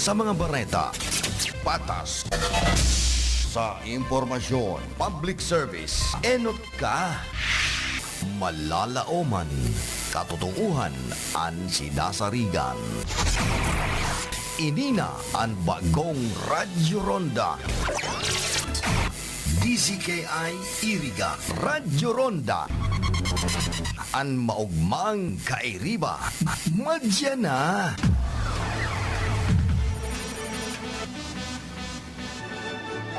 sa mga bareta, patas sa impormasyon, public service, enot ka, malalaoman, katotohanan, an sinasarigan. Inina ang bagong Radyo Ronda. DZKI Iriga Radyo Ronda. An maugmang kairiba. Madya na.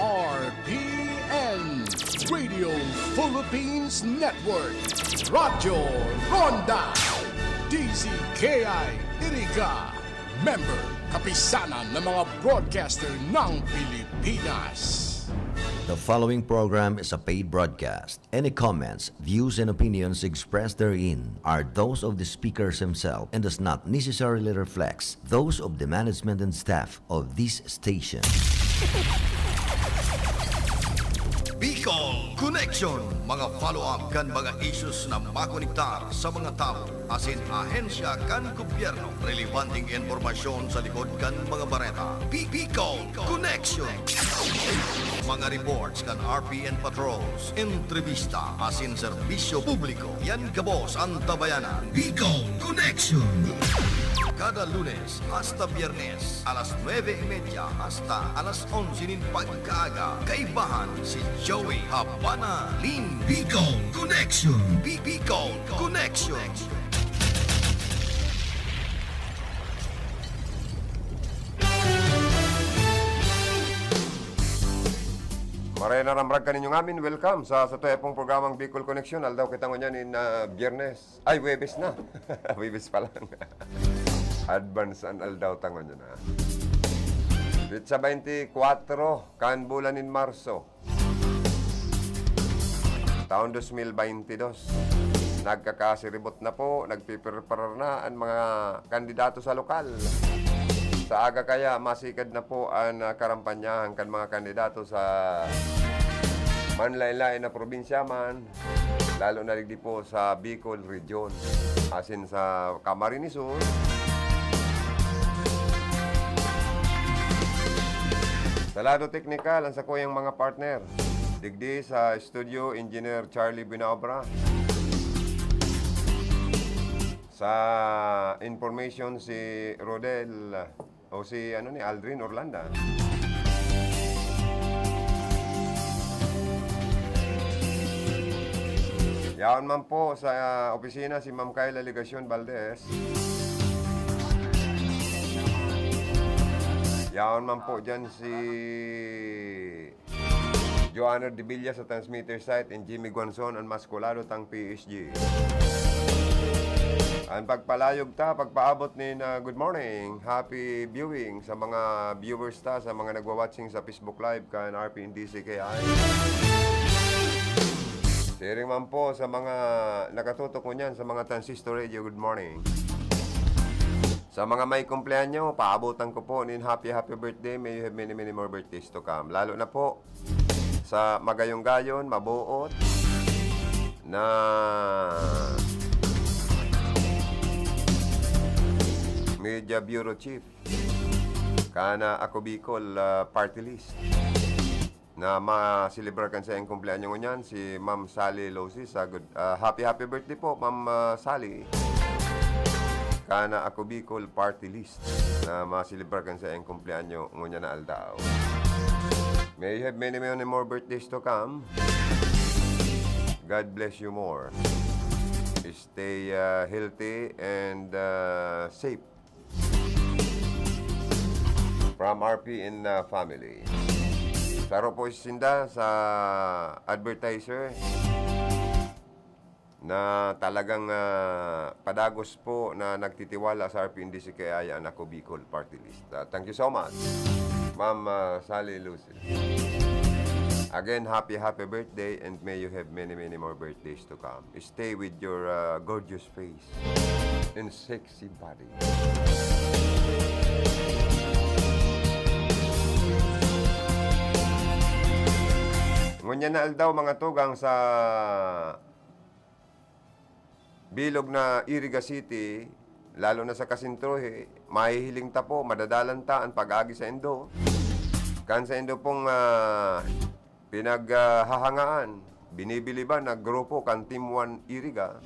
RPN Radio Philippines Network Radyo Ronda DZKI Iriga Member Kapisanan ng mga broadcaster ng Pilipinas. The following program is a paid broadcast. Any comments, views, and opinions expressed therein are those of the speakers himself and does not necessarily reflect those of the management and staff of this station. Bicol Connection, mga follow-up kan mga issues na makonektar sa mga tao asin ahensya kan gobyerno, relevanteng informasyon sa likod kan mga bareta. Bicol Connection, mga reports kan RPN patrols, entrevista asin serbisyo publiko, yan kabos ang tabayanan. Bicol Connection, kada Lunes hasta Biyernes, alas 9:30 hasta alas 11 nin pagkaaga. Kaibahan si Joey Habana Lin. Bicol Connection. Bicol Connection. Maray na ramrag ka ninyong amin. Welcome sa tuyapong programang Bicol Connection. Aldaw kita ko niyan in Biyernes. Ay, Webes na. Webes pa lang. Advance ang aldaw tangon niya na. Ditsa 24, kan bulan in Marso. Taon 2022. Nagkakasiribot na po, nagpipreparar na ang mga kandidato sa lokal. Sa aga kaya, masikad na po ang karampanyahan kan mga kandidato sa manlain-lain na probinsya man, lalo na ligdi po sa Bicol Region, asin sa Camarines Sur, sa lado teknikal, ang sa kuyang mga partner. Digdi sa studio, Engineer Charlie Binaobra. Sa information, si Rodel, o si Aldrin Orlanda. Yaon man po sa opisina si Ma'am Kayla Legacion Valdez. Yaon man po dyan si Joanna De Villa sa transmitter site and Jimmy Guanzon ang maskulado tang PSG. Ang pagpalayog ta, pagpaabot ni good morning, happy viewing sa mga viewers ta, sa mga nagwa-watching sa Facebook Live kan RPNDCKI. Sharing man po sa mga nakatutok mo niyan sa mga transistor radio, good morning. Sa mga may kumpleanyo, paabotan ko po nin happy birthday. May you have many more birthdays to come. Lalo na po sa magayong-gayon, mabuot na Media Bureau Chief kana ako Bicol party list na ma-celebrar kan sa iyong kumpleanyo ngunyan si Ma'am Sally Losis. Happy birthday po Ma'am Sally. Kana ako Bicol party list na ma-celebrar kan sa iyong kumpleanyo ngunyan na aldaw. May you have many more birthdays to come. God bless you more. Stay healthy and safe. From RP and family. Saro po sinda sa advertiser na talagang padagos po na nagtitiwala sa RP and DCKI ang ako Bicol Party List. Thank you so much, Ma'am Sally Lucy. Again, happy birthday and may you have many more birthdays to come. Stay with your gorgeous face and sexy body. Ngunyan na aldaw mga tugang sa bilog na Iriga City, lalo na sa Kasintrohe, mahihiling ta po, madadalan ta ang pag-agi sa Indo. Kan sa Indo pong pinaghahangaan, binibili ba na grupo kan Team 1 Iriga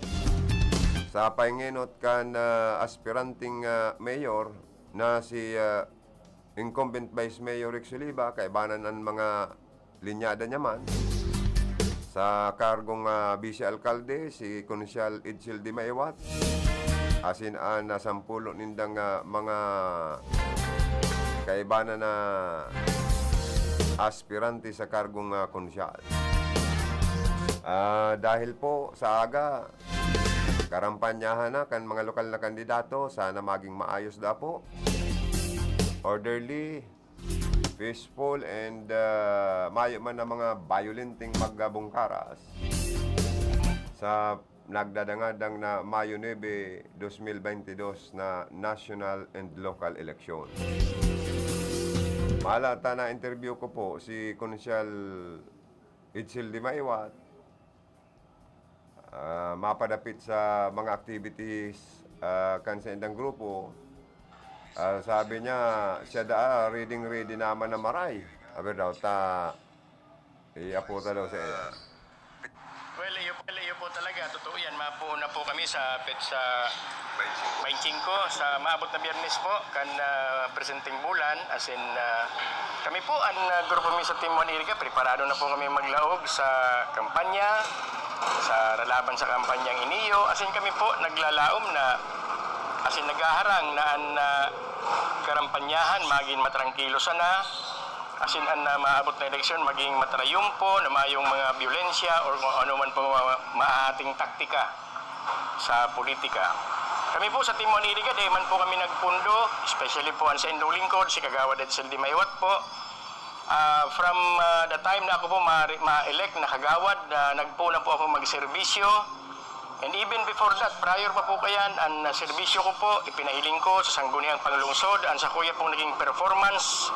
sa paingenot kan aspiranting mayor na si incumbent Vice Mayor Rick Soliva, kaibanan ng mga linyada niya man. Sa kargong Vice Alcalde, si Konsyal Edsel Di Maiwat, asin na sampulo nindang mga kaibanan na aspirante sa kargong konsyal. Dahil po sa aga, karampanyahan na kan mga lokal na kandidato, sana maging maayos da po. Orderly, peaceful, and mayo man na mga violenting magbungkaras sa nagdadangadang na Mayo 9, 2022 na national and local election. Malata na interview ko po si Konsyal Edsel Di Maiwat, mapadapit sa mga activities kan sa indang grupo. Sabi niya, siya ready naman na maray. Sabi daw, iaputa daw sa iya. Well, iyo po talaga. Totoo yan. Mapuuna po kami sa PETSA 25 sa maabot na Biyernes po kan presenting bulan. As in, kami po, ang grupo mi sa Team 1 Iriga, preparado na po kami maglaog sa kampanya, sa lalaban sa kampanyang iniyo. As in, kami po naglalaom na, as in, naghaharang na ang karampanyahan, maging matrangkilo sana. As in, na maabot na eleksyon, maging matrayumpo, na mayong mga violensya o ano man po maating taktika sa politika. Kami po sa Team 1 Iriga, dahil man po kami nagpundo, especially po ang sa Indo Lingkod, si Kagawad Edsel Di Maiwat po. From the time na ako po ma-elect na kagawad, nagpuna po ako magserbisyo. And even before that, prior pa po kayan, ang serbisyo ko po, ipinahiling ko sa Sangguniang Panglungsod, ang sa kuya pong naging performance.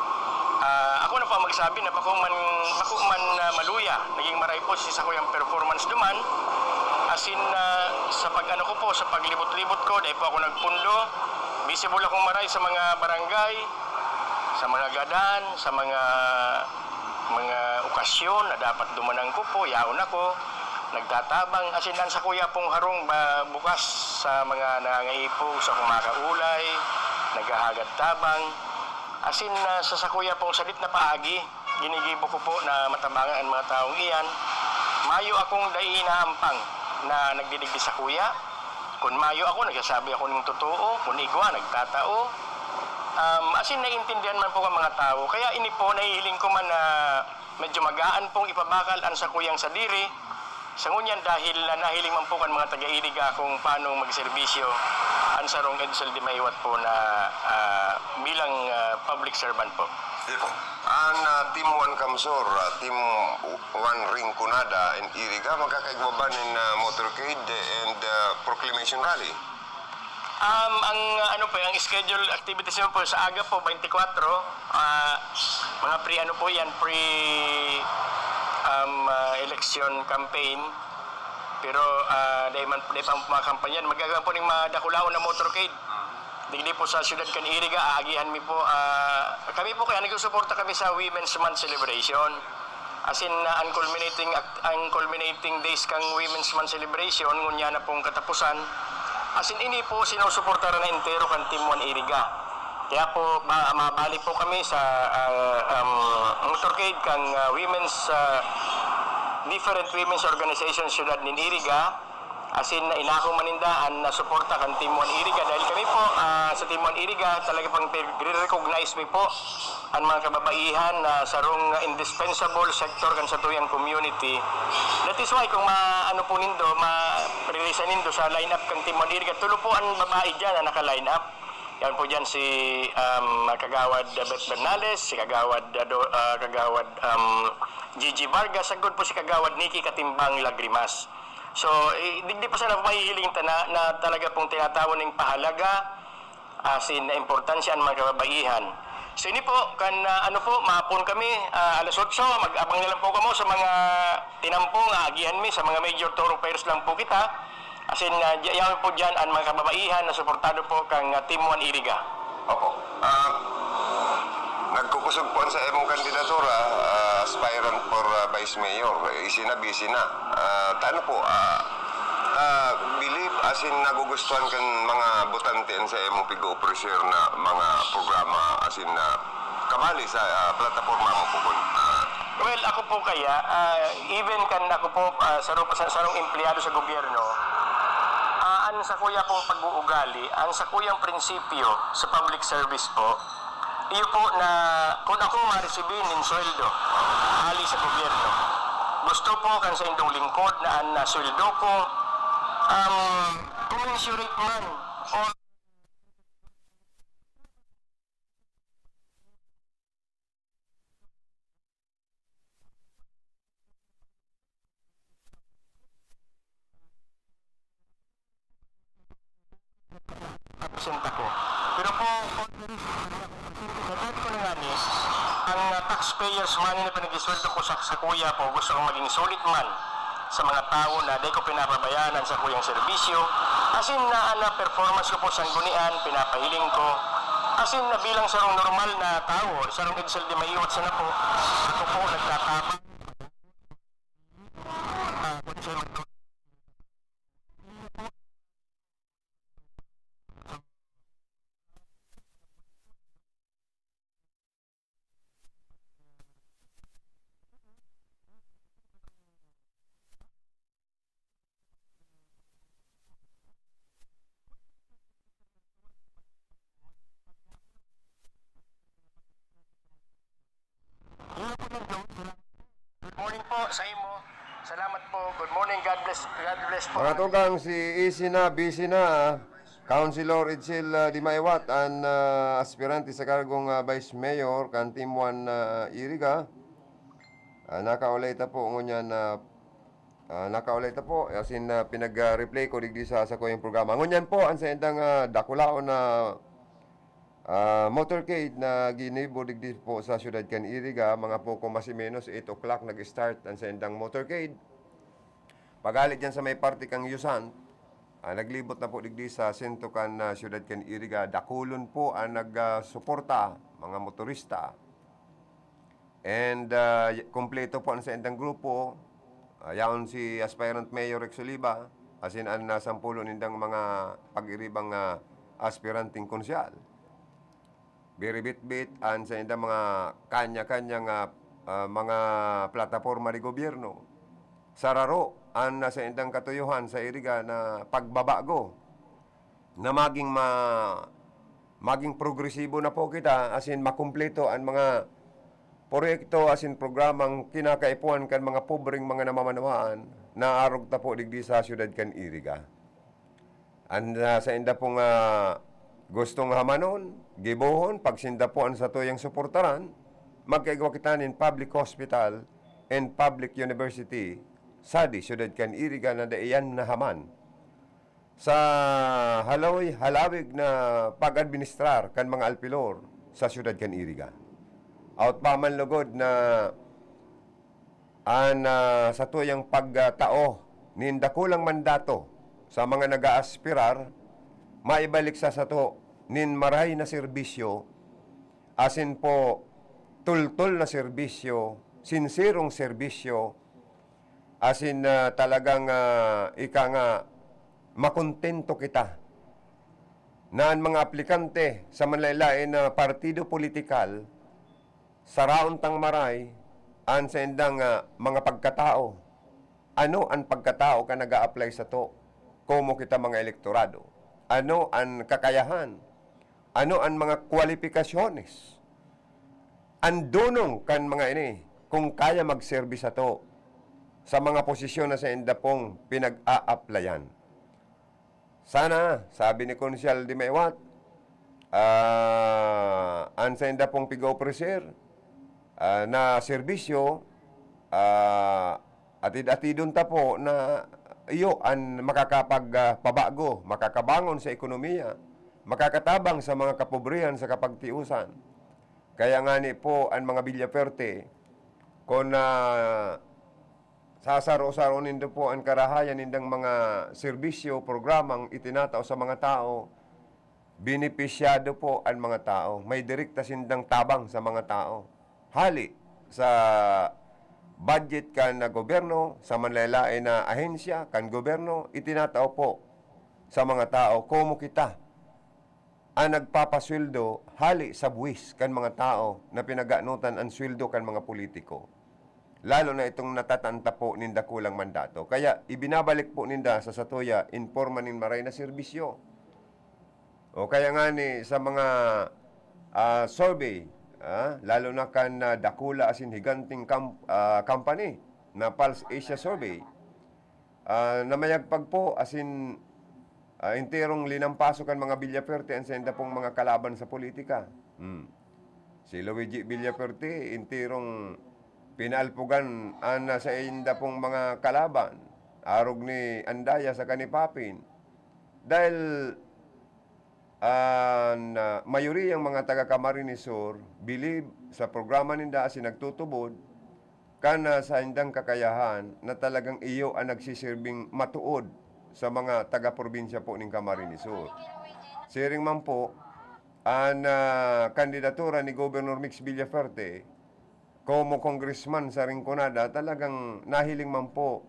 Ako na po magsabi na bako man maluya, naging maray po si sa kuyang performance duman. As in, sa pag-ano ko po, sa paglibot-libot ko, dahil po ako nagpundo, visible akong maray sa mga barangay, sa mga gadan, sa mga okasyon na dapat dumanang ko po, yaon ako, nagtatabang, as in, sa kuya pong harong bukas sa mga nangangaipog, sa kumakaulay, naghahagad tabang. As in, sa kuya pong salit na paagi, ginigibo ko po na matabangan ang mga taong iyan. Mayo akong dainahampang na nagdidigdi sa kuya. Kung mayo ako, nagsasabi ako ng totoo. Kung igwa, nagtatao. As in, naiintindihan man po ang mga tao. Kaya ini po, nahihiling ko man na medyo magaan pong ipabakal ang sa kuyang sadiri. Sa ngunyan dahil nahiling man po kan mga taga-Iriga kung paano magserbisyo ang sarong Edsel Di Maiwat po na bilang public servant po. Ang Team 1 Kamsor, Team 1 Rinconada and Iriga, magkakaigmaban ng motorcade and proclamation rally? Ang schedule activities mo po sa aga po, 24, mga election campaign. Pero dahil pa mga kampanyan, magagawa po ng mga dakulaon na motorcade. Digdi po sa siyudad kan Iriga, aagihan mi po. Kami po kaya nagsusuporta kami sa Women's Month celebration. As in, ang culminating days kang Women's Month celebration, ngunya na pong katapusan. As in, ini po sinusuporta na entero kan Team 1 Iriga. Kaya po, mabali po kami sa motorcade kang different women's organizations siyudad ni Iriga. As in, inako manindaan na suporta kan Team 1 Iriga. Dahil kami po sa Team 1 Iriga, talaga pang recognize mi po ang mga kababaihan na sarong indispensable sector kan sa tuyang community. That is why kung maano po nindo, ma-release nindo sa lineup kang Team 1 Iriga, tulo po ang babae dyan na naka-line up. Yan po dyan si Kagawad Beth Bernales, si Kagawad Gigi Vargas, sagod po si Kagawad Nikki Katimbang Lagrimas. So, digdi pa sana mahihiling na talaga pong tinatawon ng pahalaga as in na importansya ang mga kababaihan. So, ini po, mahapon kami, alas 8, mag-abang na lang po kamo sa mga tinampong, agihan mi, sa mga major thoroughfares lang po kita. As in, yaw po dyan ang mga kababaihan na suportado po kang Team 1 Iriga. Opo. Nagkukusog po sa imong kandidatura, aspirant for Vice Mayor. Isinabi na. Ano po, believe as in nagugustuhan kan mga botante sa imong pigo-pressure na mga programa as in kamali sa plataforma mo po. Well, ako po kaya, even kan ako po sarong empleyado sa gobyerno, ang sa kuya pong pag-uugali, ang sa kuyang prinsipyo sa public service po, iyo po na kung ako ma-receive ng sweldo, hali sa gobyerno, gusto po kan sa indong lingkod na ang sweldo ko, commensurate man o absent ako. Pero po, ko na nga ang taxpayers money na pinagisweldo ko sa kuya po, gusto kong maging sulit man sa mga tao na di ko pinapabayanan sa kuyang serbisyo. As in na performance ko po sa gunian, pinapahiling ko. As in na bilang sarong normal na tao, sarong Edsel di maiwat sana po, ako po nagtatapang. Good morning po sa imo. Salamat po. Good morning. God bless po. Mga tugang, si Easy na, busy na. Councilor Edsel Di Maiwat, ang aspirante sa kargong Vice Mayor, kan Team 1 Iriga. Nakaulay ta po ngunyan nakaulay ta po, as in pinag-replay ko digdi sa ko yung programa. Ngunyan po, ang sa indang dakulao na motorcade na ginibo digdi po sa syudad kan Iriga, mga po kung mas menos 8 o'clock nag-start ang sa indang motorcade. Pagalit dyan sa may party kang Yusan, naglibot na po digdi sa sento kan syudad kan Iriga. Dakulon po ang nagsuporta, mga motorista. And kompleto po ang sa indang grupo. Yaon si aspirant Mayor Rex Oliva, as in ang nasampulo nindang mga pag-iribang aspiranting konsyal. Biribit-bit ang sa indang mga kanya-kanyang mga plataforma ni gobyerno. Sararo ang nasa indang katuyuhan sa Iriga na pagbabago na maging progresibo na po kita, as in makumpleto ang mga proyekto as in programang kinakaipuan kan mga pobreng mga namamanawaan na arog ta po digdi sa syudad kan Iriga. Ang sa inda pong gustong hamanon, gibohon, pagsinda po ang sa tuyang suportaran, magkaigwa kita nin public hospital and public university sa di syudad kan Iriga na daiyan na haman sa halawig na pag-administrar kan mga alpilor sa syudad kan Iriga. Out pa man lugod na sa tuyang pagtao nin dakulang mandato sa mga nag-aaspirar, maibalik sa to nin maray na serbisyo, asin po tultol na serbisyo, sinserong serbisyo, asin talagang ika nga makontento kita na ang mga aplikante sa manlailain na partido politikal sa rauntang maray an sa indang mga pagkatao. Ano ang pagkatao ka nag-a-apply sa to? Komo kita mga elektorado? Ano ang kakayahan? Ano ang mga kwalifikasyones? Andunong kan mga ini kung kaya mag-service sa to sa mga posisyon na sa inda pong pinag-a-applyan. Sana, sabi ni Konsyal Di Maiwat, ang sa inda pong pigo-preser, na serbisyo, atid-atidon ta po na iyo ang makakapagpabago, makakabangon sa ekonomiya, makakatabang sa mga kapobrihan sa kapagtiusan. Kaya nga ni po ang mga Villaferte, kung sasaro-saro nindo po ang karahayan nindang mga serbisyo, programang itinataw sa mga tao, Benepisyado po ang mga tao. May direkta sindang tabang sa mga tao. Hali sa budget kan na gobyerno, sa manlalain na ahensya kan gobyerno, itinatao po sa mga tao, komo kita ang nagpapasweldo hali sa buwis kan mga tao na pinaganutan ang sweldo kan mga politiko. Lalo na itong natatanta po ninda kulang mandato. Kaya ibinabalik po ninda sa satuya, informa nin maray na serbisyo. O kaya nga ni sa mga survey, lalo na kan dakula asin higanting company na Pulse Asia Survey, na mayagpag po asin interong linampaso kan mga Villaferte ang senda pong mga kalaban sa politika. Si Luigi Villaferte, interong pinalpugan sa inda pong mga kalaban, arog ni Andaya sa kanipapin. Dahil mayuriyang mga taga Camarines Sur believe sa programa ninda asin nagtutubod kana sa indang kakayahan na talagang iyo ang nagsisirbing matuod sa mga taga-probinsya po ng Camarines Sur. Siring man po ang kandidatura ni Governor Mix Villaferte como congressman sa Rinconada, talagang nahiling man po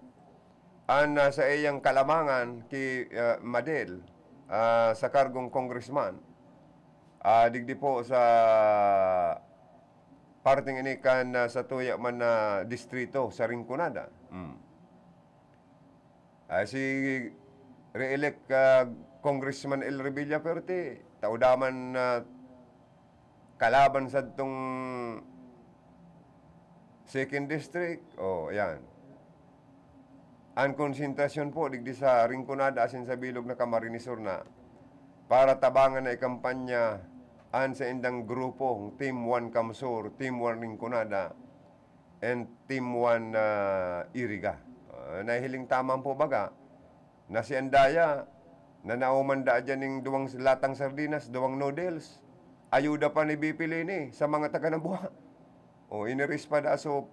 ang sa iyang kalamangan ki Madel sa kargong congressman. Digdi po sa parting inikan sa tuya man na distrito sa Rinconada. Si re-elect Congressman El Revilla Perte, taudaman kalaban sa itong second district. Yan. Ang konsentrasyon po, digdi sa Rinconada, asin sa bilog na Camarines Sur na, para tabangan na ikampanya an sa indang grupo, Team 1 Camsur, Team 1 Rinconada, and Team 1 Iriga. Nahiling tamang po baga, na si Andaya, na naumanda dyan ng duwang latang sardinas, duwang noodles, ayuda pa ni BP Lini sa mga taga ng buha. Iniris pa da, so,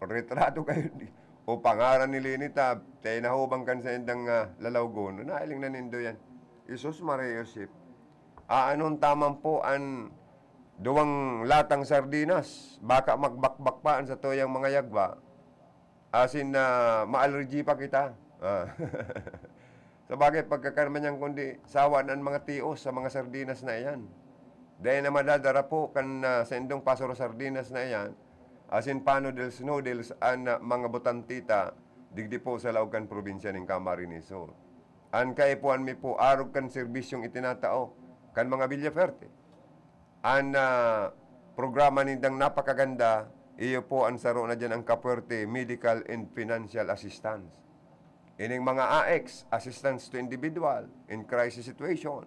retrato kayo o pangaran ni Lenita, tayo nahubang kan sa indang lalawgon. Nailing na nindo yan. Isus Maria Yosef. Anong tamang po ang duwang latang sardinas, baka magbakbak paan sa toyang mga yagba, asin na ma-allergy pa kita. Sabagay, pagkakarman niyang kundi sawan ang mga tios sa mga sardinas na iyan. Dahil na madadara po kan sa indong pasoro sardinas na iyan, asin noodles ang mga botantita, digdi po sa Laucan probinsya ng Camarines Sur. An kay po mi po arog kan serbisyong itinatao kan mga Villaferte. An programa nindang napakaganda, iyo po ang saro na dyan ang Kapuerte Medical and Financial Assistance. Ining mga AX, Assistance to Individual in Crisis Situation.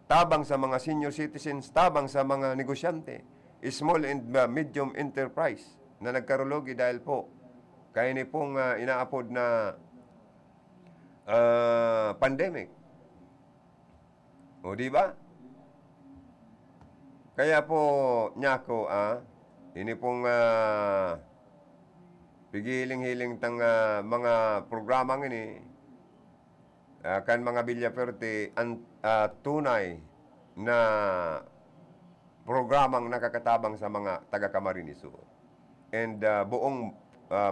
Tabang sa mga senior citizens, tabang sa mga negosyante, small and medium enterprise na nagkarulogi dahil po kaya ni pong inaapod na pandemic. O di ba? Kaya po nyako ini pong pigiling-hiling tang mga programang ini kan mga Villaferte ang tunay na programang nakakatabang sa mga taga Camarines Sur and buong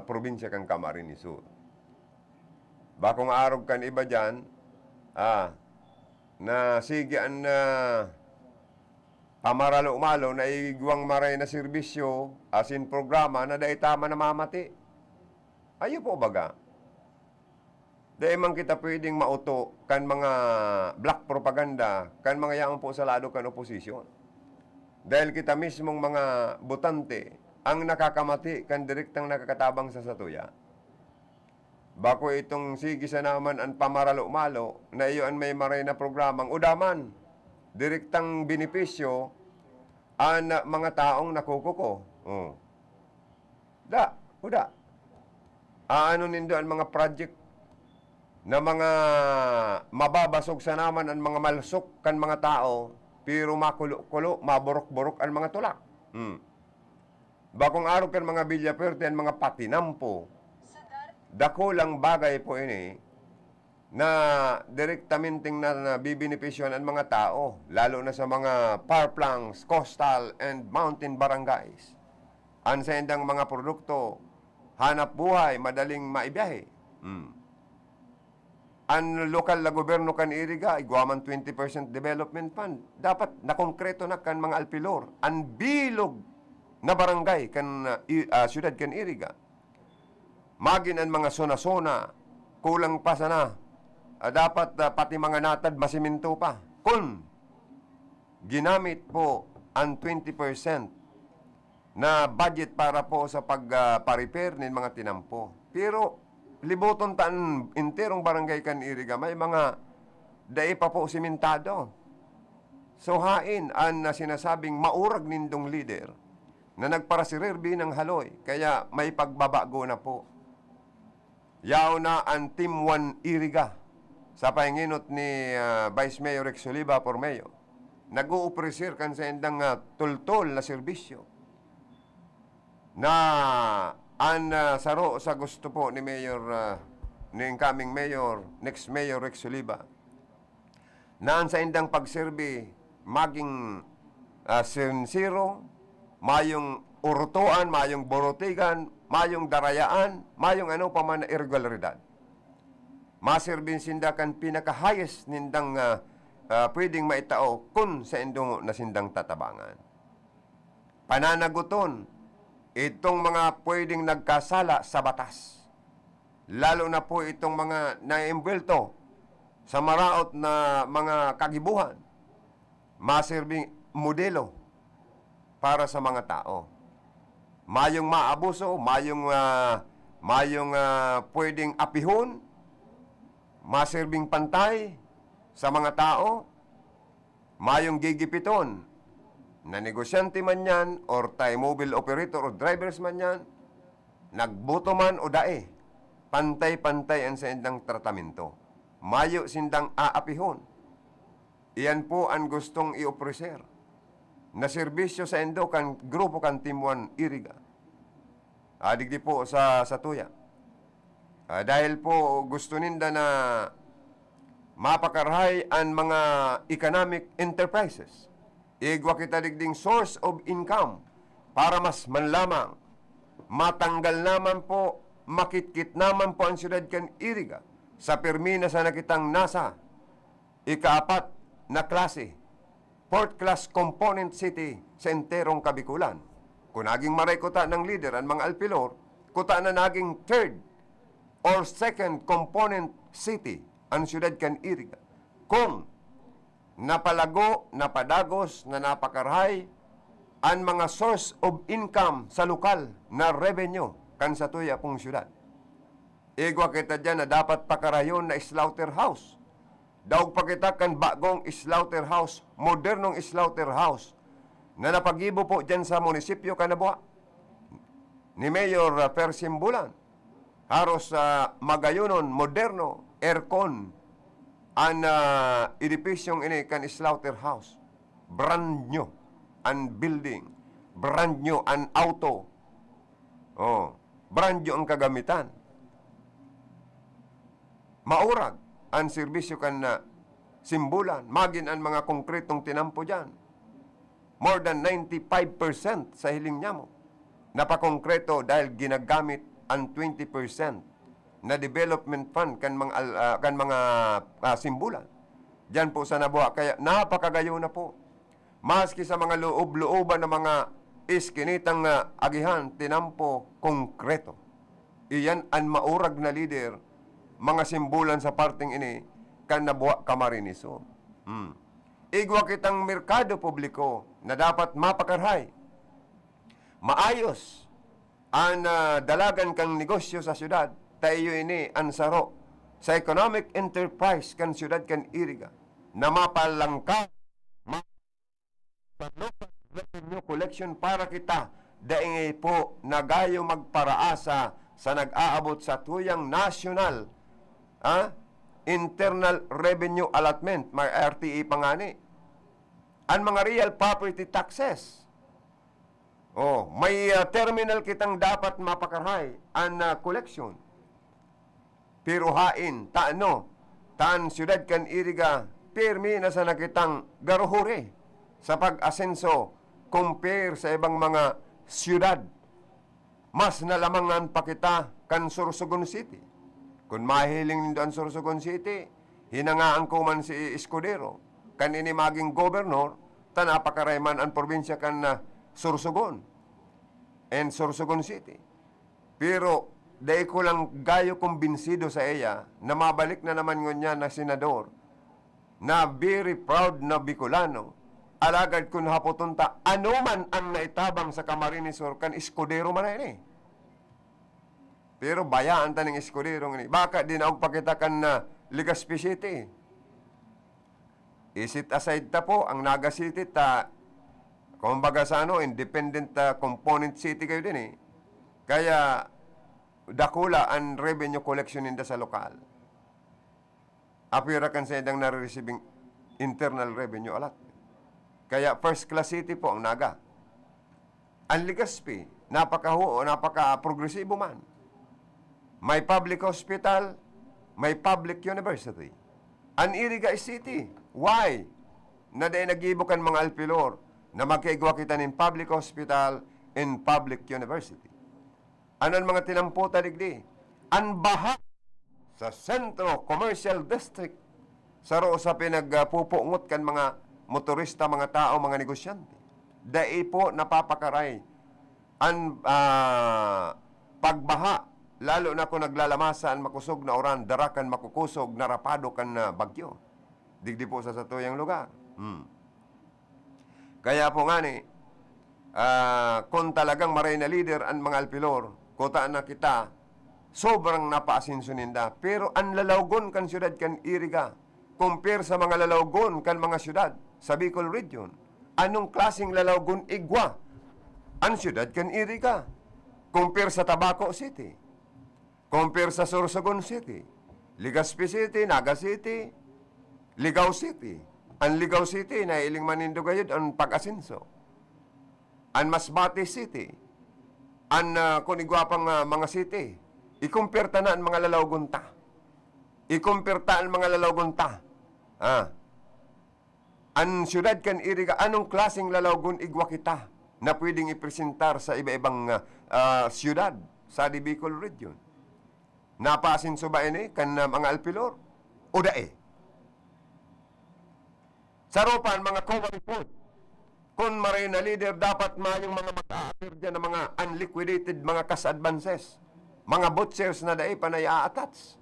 probinsya kang Camarines Sur. Bakong arog kan iba dyan, na sige ang pamaralo-umalo na igwang maray na serbisyo asin programa na dahi tama na mamati. Ayo po baga. Dahil man kita pwedeng mauto kan mga black propaganda, kan mga yaman po sa lado kan oposisyon. Dahil kita mismong mga botante ang nakakamati kan direktang nakakatabang sa satuya. Bako itong sige sa naman ang pamaralo-malo na iyon may maray na programang udaman. Direktang benepisyo ang mga taong nakukuko. Uda. Ano nindo ang mga project na mga mababasog sa naman ang mga malsok kan mga tao, pero makulo-kulo, maburok-burok ang mga tulak. Bakong araw kan mga Villaferte ang mga patinampo, dakulang bagay po ini, na direktamente na bibinipisyon ang mga tao, lalo na sa mga parplanks, coastal, and mountain barangays. Ang sa indang mga produkto, hanap buhay, madaling maibiyahe. Ang lokal na gobyerno kan iriga, iguaman 20% development fund. Dapat nakongkreto na kan mga alpilor. Ang bilog na barangay kan syudad kan iriga. Magin ang mga sona-sona, kulang pa sana. Dapat pati mga natad masiminto pa. Kung ginamit po ang 20% na budget para po sa pag-repair ng mga tinampo. Pero libuton taan interong barangay kan iriga, may mga dai pa po simentado. So hain ang sinasabing maurag nindong leader na nagparasirerbi ng haloy, kaya may pagbabago na po. Yaw na ang Team 1 Iriga sa pahinginot ni Vice Mayor Rex Oliva Pormeo. Nag-uupresir kan sa indang tultol na serbisyo na ang saro sa gusto po ni Mayor, ni incoming Mayor, next Mayor Rex Oliva, na ang sa indang pagserbi maging sincero, mayong urutuan, mayong borotigan, mayong darayaan, mayong ano pa man na irregularidad. Maserbin sindakan pinaka-highest nindang pwedeng maitao kung sa indong na sindang tatabangan. Pananaguton, itong mga pwedeng nagkasala sa batas. Lalo na po itong mga naimbwelto sa maraot na mga kagibuhan. Maserbing modelo para sa mga tao. Mayong maabuso, mayong pwedeng apihon, maserbing pantay sa mga tao, mayong gigipiton, na negosyante man yan, or tayo mobile operator, or drivers man yan, nagbuto man o dae, pantay-pantay ang sindang tratamento. Mayo sindang aapihon. Iyan po ang gustong i-opreser na serbisyo sa endo kan grupo kan Team 1 Iriga. Digdi po sa tuya. Dahil po gusto ninda na mapakarhay ang mga economic enterprises. Igwa kita digding source of income para mas manlamang matanggal naman po, makitkit naman po ang siyudad kan Iriga sa permina sa nakitang nasa ikaapat na klase, fourth class component city sa enterong Kabikulan. Kung naging maray kuta ng leader ang mga alpilor, kuta na naging third or second component city ang siyudad kan Iriga. Kung napalago, napadagos, na napakarhay ang mga source of income sa lokal na revenue kan sa tuya pong siyudad. Igwa kita dyan na dapat pakarayon na slaughterhouse. Daog pa kita kan bagong slaughterhouse, modernong slaughterhouse na napagibo po dyan sa munisipyo Kanabuha ni Mayor Persim Bulan. Haros magayunon, moderno, aircon, ang edipisyong ini kan slaughterhouse. Brand new ang building, brand new ang auto, brand new ang kagamitan. Maurag ang serbisyo kan simbulan, magin ang mga konkretong tinampo dyan. More than 95% sa hiling niya mo napakongkreto dahil ginagamit ang 20% na development fund kan mga simbulan. Diyan po sa Nabuha. Kaya napakagayo na po. Maski sa mga loob-looban na mga iskinitang agihan, tinampo konkreto. Iyan ang maurag na leader, mga simbulan sa parting ini, kan Nabuha Camarines. Igwa kitang merkado publiko na dapat mapakarhay. Maayos ang dalagan kang negosyo sa syudad. Tayo ini ang saro sa economic enterprise kan syudad kan Iriga na mapalangka sa local revenue collection para kita daingay po nagayo magparaasa sa nag-aabot sa tuyang national internal revenue allotment, may RTE pangani. Ang mga real property taxes. May terminal kitang dapat mapakarhay ang collection. Pero hain, tan siyudad kan Iriga, pirmi na sa nakitang garuhure sa pag-asenso compare sa ibang mga siyudad. Mas nalamangan pa kita kan Sorsogon City. Kung mahiling nindo ang Sorsogon City, hinangaan ko man si Escudero, kan ini maging gobernador, tanapakarayman ang probinsya kan Sorsogon and Sorsogon City. Pero dahil ko lang gayo kumbinsido sa iya na mabalik na naman niya na senador na very proud na Bicolano. Alagad kun hapotunta anuman ang naitabang sa Camarines Sur kan Escudero man ini. Pero bayaan taning Escudero ni. Baka din ako pakitakan na Legazpi City. Isit aside ta po ang Naga City ta kumbaga sa independent component city kayo din eh. Kaya dakula ang revenue collection ninda sa lokal. Apira kan sa idang nare-receiving internal revenue alat. Kaya first class city po ang Naga. Ang Legazpi, napaka-progresibo man. May public hospital, may public university. Ang Iriga City, why? Na dahil nagibukan mga alpilor na magkaigwa kita ng public hospital and public university. Ano ang mga tinamputa digdi? Ang baha sa Sentro Commercial District sa roo sa pinagpupungot kan mga motorista, mga tao, mga negosyante. Dahil po napapakaray ang pagbaha, lalo na kung naglalamasan makusog na oran, darakan makukusog, narapado kan na bagyo. Digdi po sa satuyang lugar. Kaya po nga ni, kung talagang maray na leader ang mga alpilor, kutaan na kita, sobrang napaasinso ninda. Pero ang lalawgon kan syudad kan Iriga, compare sa mga lalawgon kan mga syudad sa Bicol Region, anong klaseng lalawgon igwa ang syudad kan Iriga? Compare sa Tabaco City, compare sa Sorsogon City, Legazpi City, Naga City, Ligao City. Ang Ligao City, nailing manindo gayud ang pag-asinso. Ang Masbate City, ang kunigwapang mga city, ikumpirta na ang mga lalawgon ta. Ikumpirta ang mga lalawgon ta. Ang syudad kan Iriga, anong klaseng lalawgon igwa kita na pwedeng ipresentar sa iba-ibang syudad sa Bicol Region? Napaasinso ba ini kan mga alpilor? O dae? Sarupan, mga COA report. Kung maray na leader, dapat mayong mga mag-a-appear dyan ng mga unliquidated, mga cash advances. Mga butchers na dae pa na i-attach.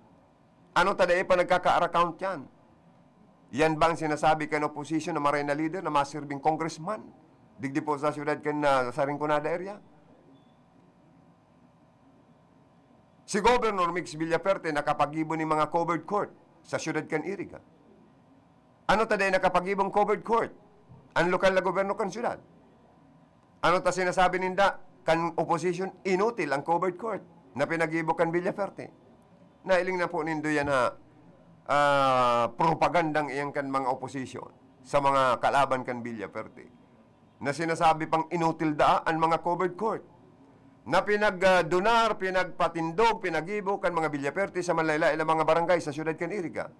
Ano ta dae pa nagkaka-account yan? Yan bang sinasabi kan opposition na maray na leader na masirbing congressman? Digdi po sa syudad kan sa Rinconada area? Si Governor Mix Villaperte nakapagibo ni mga covered court sa syudad kan Iriga. Ano ta dae nakapagibong covered court? Ang lokal na gobyerno kan syudad. Ano ta sinasabi ninda kan opposition inutil ang covered court na pinagibo kan Villaperte. Nailing na po nindo yan na propagandang iyang kan mga opposition sa mga kalaban kan Villaperte. Na sinasabi pang inutil da ang mga covered court. Na pinagdonar, pinagpatindog, pinagibo kan mga Villaperte sa Malayla ilang mga barangay sa syudad kan Iriga.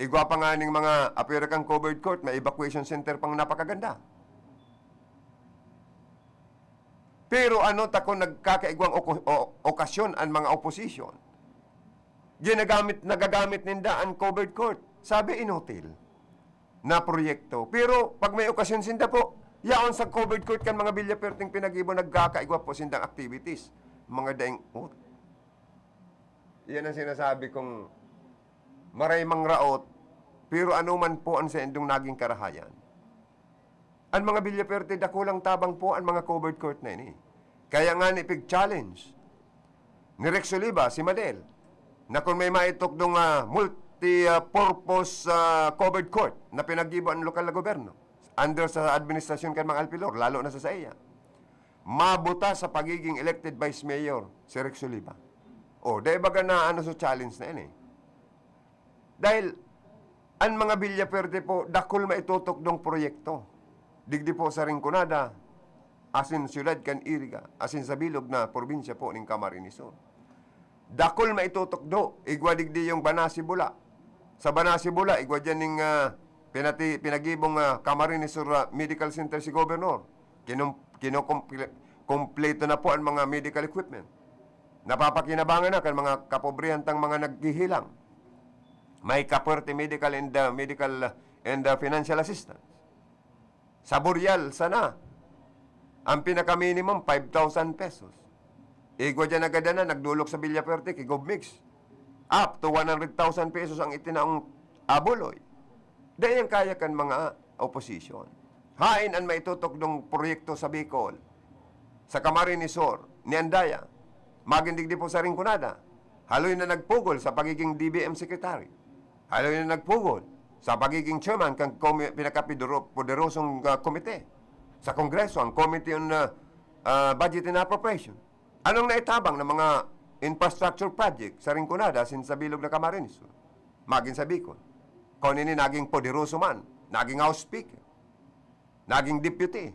Igwa pa nga ning mga apira kang covered court, may evacuation center pang napakaganda. Pero ano ta kung nagkakaigwang okasyon ang mga opposition? Nagagamit ninda ang covered court. Sabi inutil na proyekto. Pero pag may okasyon sinda po, yaon sa covered court kan mga Villaperting pinagibo nagkakaigwa po sindang activities. Mga daing yan ang sinasabi kong maray mang raot, pero anuman po ang sa indong naging karahayan. Ang mga Villaperte, dakulang tabang po ang mga covered court na ini. Kaya nga ni pig-challenge ni Rex Oliva, si Madel, na kung may maitokdong multi-purpose covered court na pinag-ibo ang lokal na gobyerno under sa administrasyon kan mga alpilor, lalo na sa iya, mabuta sa pagiging elected vice mayor si Rex Oliva. O, dahil baga na sa challenge na ini. Dahil ang mga Villaperte po, dakol maitutok dong proyekto. Digdi po sa Rinconada, asin syudad kan Iriga, asin sa bilog na probinsya po ng Camarines Sur. Dakol maitutok do, igwa digdi yung Banasi Bula, Sa Banasibula, igwa dyan ng pinagibong Camarines Sur Medical Center si Governor. Kompleto na po ang mga medical equipment. Napapakinabangan na kan mga kapobrehantang mga naghihilang. May kaperte medical and financial assistance. Sa Boreal, sana, ang pinaka-minimum, 5,000 pesos. Igwa dyan agad na, nagdulok sa Villaferte, kay Govmix. Up to 100,000 pesos ang itinaong abuloy. Dahil ang kaya kan mga opposition. Hain ang maitutok ng proyekto sa Bicol, sa Camarines Sur, ni Andaya, magindigdi po sa Rinconada. Haloy na nagpugol sa pagiging DBM Secretary. Haloy na nagpugol sa pagiging chairman ng pinakapoderosong komite sa Kongreso, ang Committee on Budget and Appropriation. Anong naitabang ng mga infrastructure project sa Rinconada sin sa bilog na Camarines Sur? Maging sa Bicol. Kung ini naging poderoso man, naging House Speaker, naging deputy.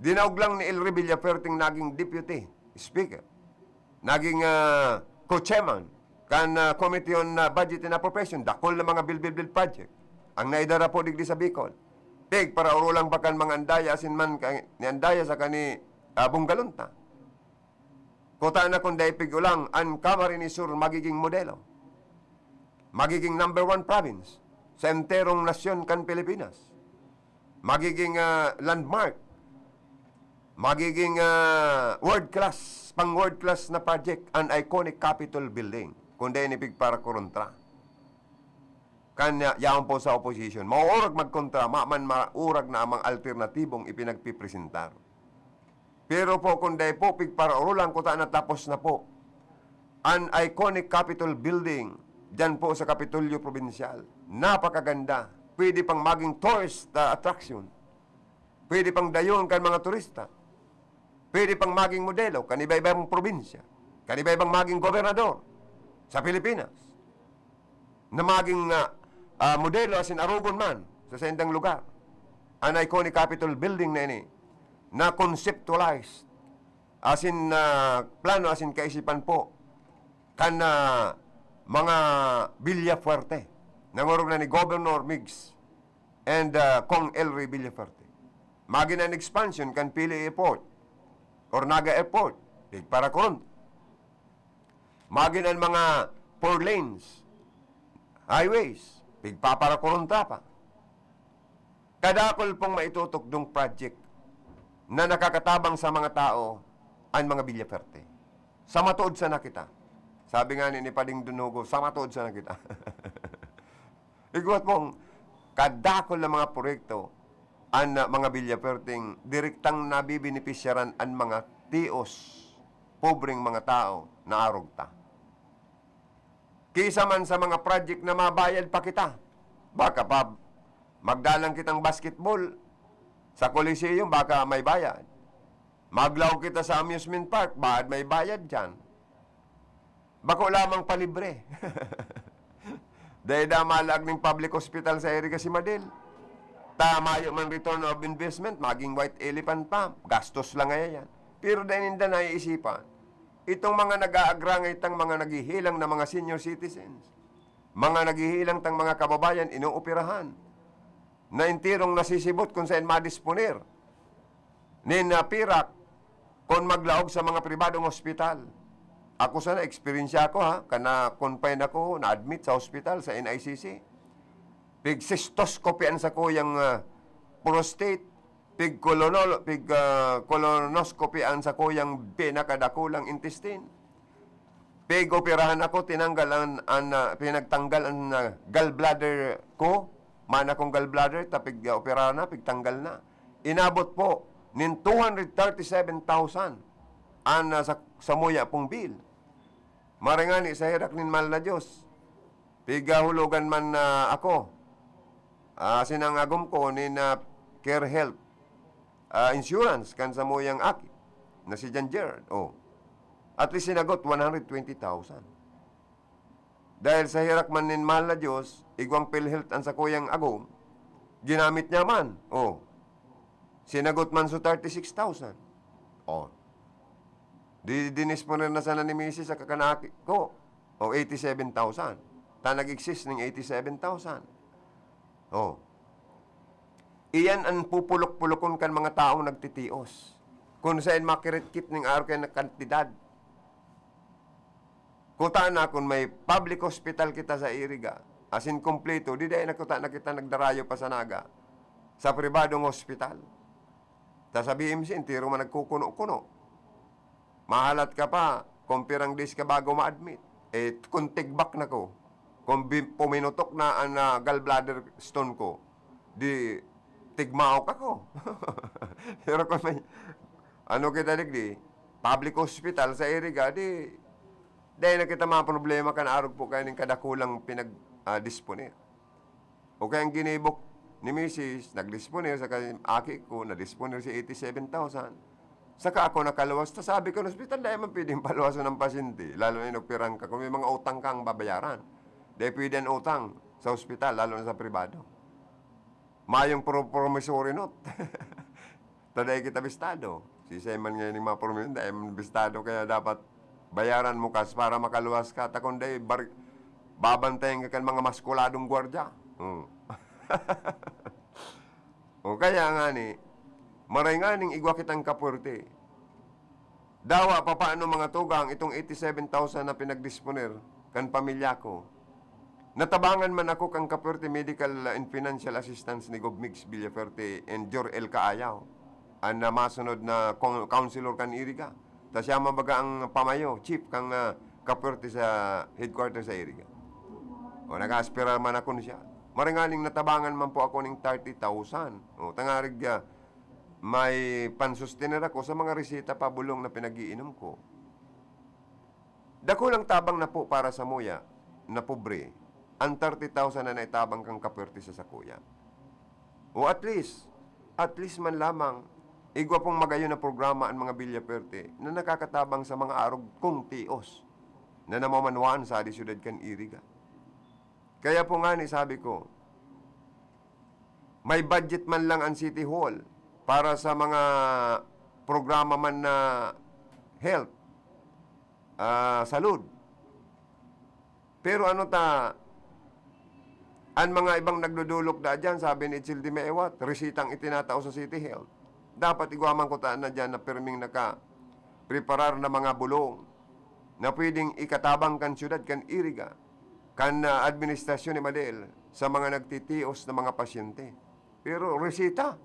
Dinaog lang ni El Villaferting naging deputy speaker. Naging co-chairman kan Committee on Budget and Appropriation. Dakol na mga bill project. Ang naidara po digdi sa Bicol. Pig para urulang bakan mga andaya asin man ni andaya sa kani Bunggalunta. Kota na kung daipig ulang ang Camarines Sur magiging modelo. Magiging number 1 province sa enterong nasyon kan Pilipinas. Magiging landmark. Magiging world-class, pang-world-class na project, an iconic Capitol building. Kundi inipig para korontra. Kanya, yaon po sa opposition. Maurag magkontra, maurag na amang alternatibong ipinagpipresentar. Pero po, kundi po, pig para urulang ko na tapos na po. An iconic Capitol building, dyan po sa Kapitolyo Provincial. Napakaganda. Pwede pang maging tourist attraction. Pwede pang dayon kan mga turista. Pwede pang maging modelo kan iba-ibang probinsya. Kan iba-ibang maging gobernador sa Pilipinas. Na maging modelo asin arugon man sa sendang lugar. An iconic Capitol building na ini na conceptualized asin plano asin kaisipan po kan mga Villafuerte. Nangurog na ni Governor Migs and Kong Elry Villafuerte. Magin ang expansion kan Pili Airport or Naga Airport. Big para koron. Magin ang mga 4 lanes, highways. Big pa para koron pa. Kadakol pong maitutok dong project na nakakatabang sa mga tao ang mga Villafuerte. Sa matuod sa nakita. Sabi nga ni Pading Dunugo, sa matuod sa nakita. Iguat mong kadakol na mga proyekto ang mga Villafuerting direktang nabibinipisyaran ang mga tios, pobreng mga tao na arugta. Kisa man sa mga project na mabayad pa kita. Baka pa magdalang kitang basketball sa Coliseum, baka may bayad. Maglaw kita sa amusement park, bakit may bayad dyan? Bako lamang palibre. Dahil malag ng public hospital sa Erika Simadel. Tamayo man return of investment, maging white elephant pa. Gastos lang ngayon yan. Pero dahil hindi naiisipan, itong mga nag-aagrangay tang mga naghihilang na mga senior citizens, mga naghihilang tang mga kababayan, inuoperahan, na intirong nasisibot kung saan madisponer, ninapirak, kung maglaog sa mga pribadong ospital. Ako sana, experience ako kana confine ako, na-admit sa hospital, sa NICC. Pig cystoscopy sa ko yung prostate, pig colonoscopy sa ko yung pinakadakulang intestine. Pig operahan ako, pinagtanggal ang gallbladder ko, mana kong gallbladder, tapig operahan na, pig tanggal na. Inabot po, nin 237,000 sa muya pong bill. Marangani sa hirak nin mahal na Diyos. Pigahulugan man ako. Sinangagom ko nin Care Health Insurance kan sa muyang aki na si John Gerard. At least sinagot 120,000. Dahil sa hirak man nin mahal na Diyos, igwang PhilHealth ang sa kuyang agom, ginamit niya man. Sinagot man so 36,000. Dinis mo na sana ni Mrs. sa kakanaki ko. 87,000. ta nag-exist ng 87,000. Oh. Iyan ang pupulok-pulokon kan mga taong nagtitios. Kung saan makiritkit ng araw kayo na kantidad. Kuta na kung may public hospital kita sa Iriga, as in kompleto, di dahil nakuta na kita nagdarayo pa sa Naga, sa pribadong hospital. Ta sa BMC, tiro man nagkukuno-kuno. Mahalat ka pa, kung pirang days ka bago ma-admit. Eh, kung tigbak na ko, kung puminutok na ang gallbladder stone ko, di tigmaok ako. Pero kung may, ano kita digdi, public hospital sa Iriga, dahil na kita mga problema kan arog po kayo ng kadakulang pinag-disponer. O kaya ang ginibok ni Mrs. nag-disponer sa aki ko, na-disponer si 87,000. Saka ako nakaluwas. Sabi ko ng hospital, dahil man pwedeng paluwasan ng pasyente. Lalo na inopirang ka. Kung may mga utang kang babayaran, dahil pwede ang utang sa hospital, lalo na sa pribado. Mayong promissory note. Taday kita bistado. Si Seman ngayon yung mga promissory note, dahil bistado kaya dapat bayaran mo kas para makaluwas ka. Takonday, babantayan ka kan mga maskuladong gwardya. O kaya nga ni, maray nga ning igwa kitang kapurte. Dawa pa paano mga tugang itong 87,000 na pinagdisponer kan pamilya ko. Natabangan man ako kang kapurte medical and financial assistance ni Gobmix Villaferte and Jor El Kaayaw. Ang masunod na counselor kan Iriga. Tapos siya mabaga ang pamayo, chief kang kapurte sa headquarters sa Iriga. O nag-aspiral man ako siya. Maringaling natabangan man po ako ng 30,000. O tangarig may pansustener ako sa mga resita pabulong na pinag-iinom ko. Dako lang tabang na po para sa muya na pobre. Ang 30,000 na naitabang kang kapwerte sa sakuya. O at least man lamang, igwa pong magayon na programa ang mga Villaferte na nakakatabang sa mga arog kong tios na namamanwaan sa syudad kan Iriga. Kaya po nga ni sabi ko, may budget man lang ang City Hall para sa mga programa man na health, salud. Pero ano ang mga ibang nagdudulok da dyan, sabi ni Itzildi Meewat, resitang itinatao sa City Health. Dapat igwaman ko taan na dyan na perming naka-preparar na mga bulong na pwedeng ikatabang kan syudad, kan Iriga, kan administrasyon ni Madel sa mga nagtitios na mga pasyente. Pero resita,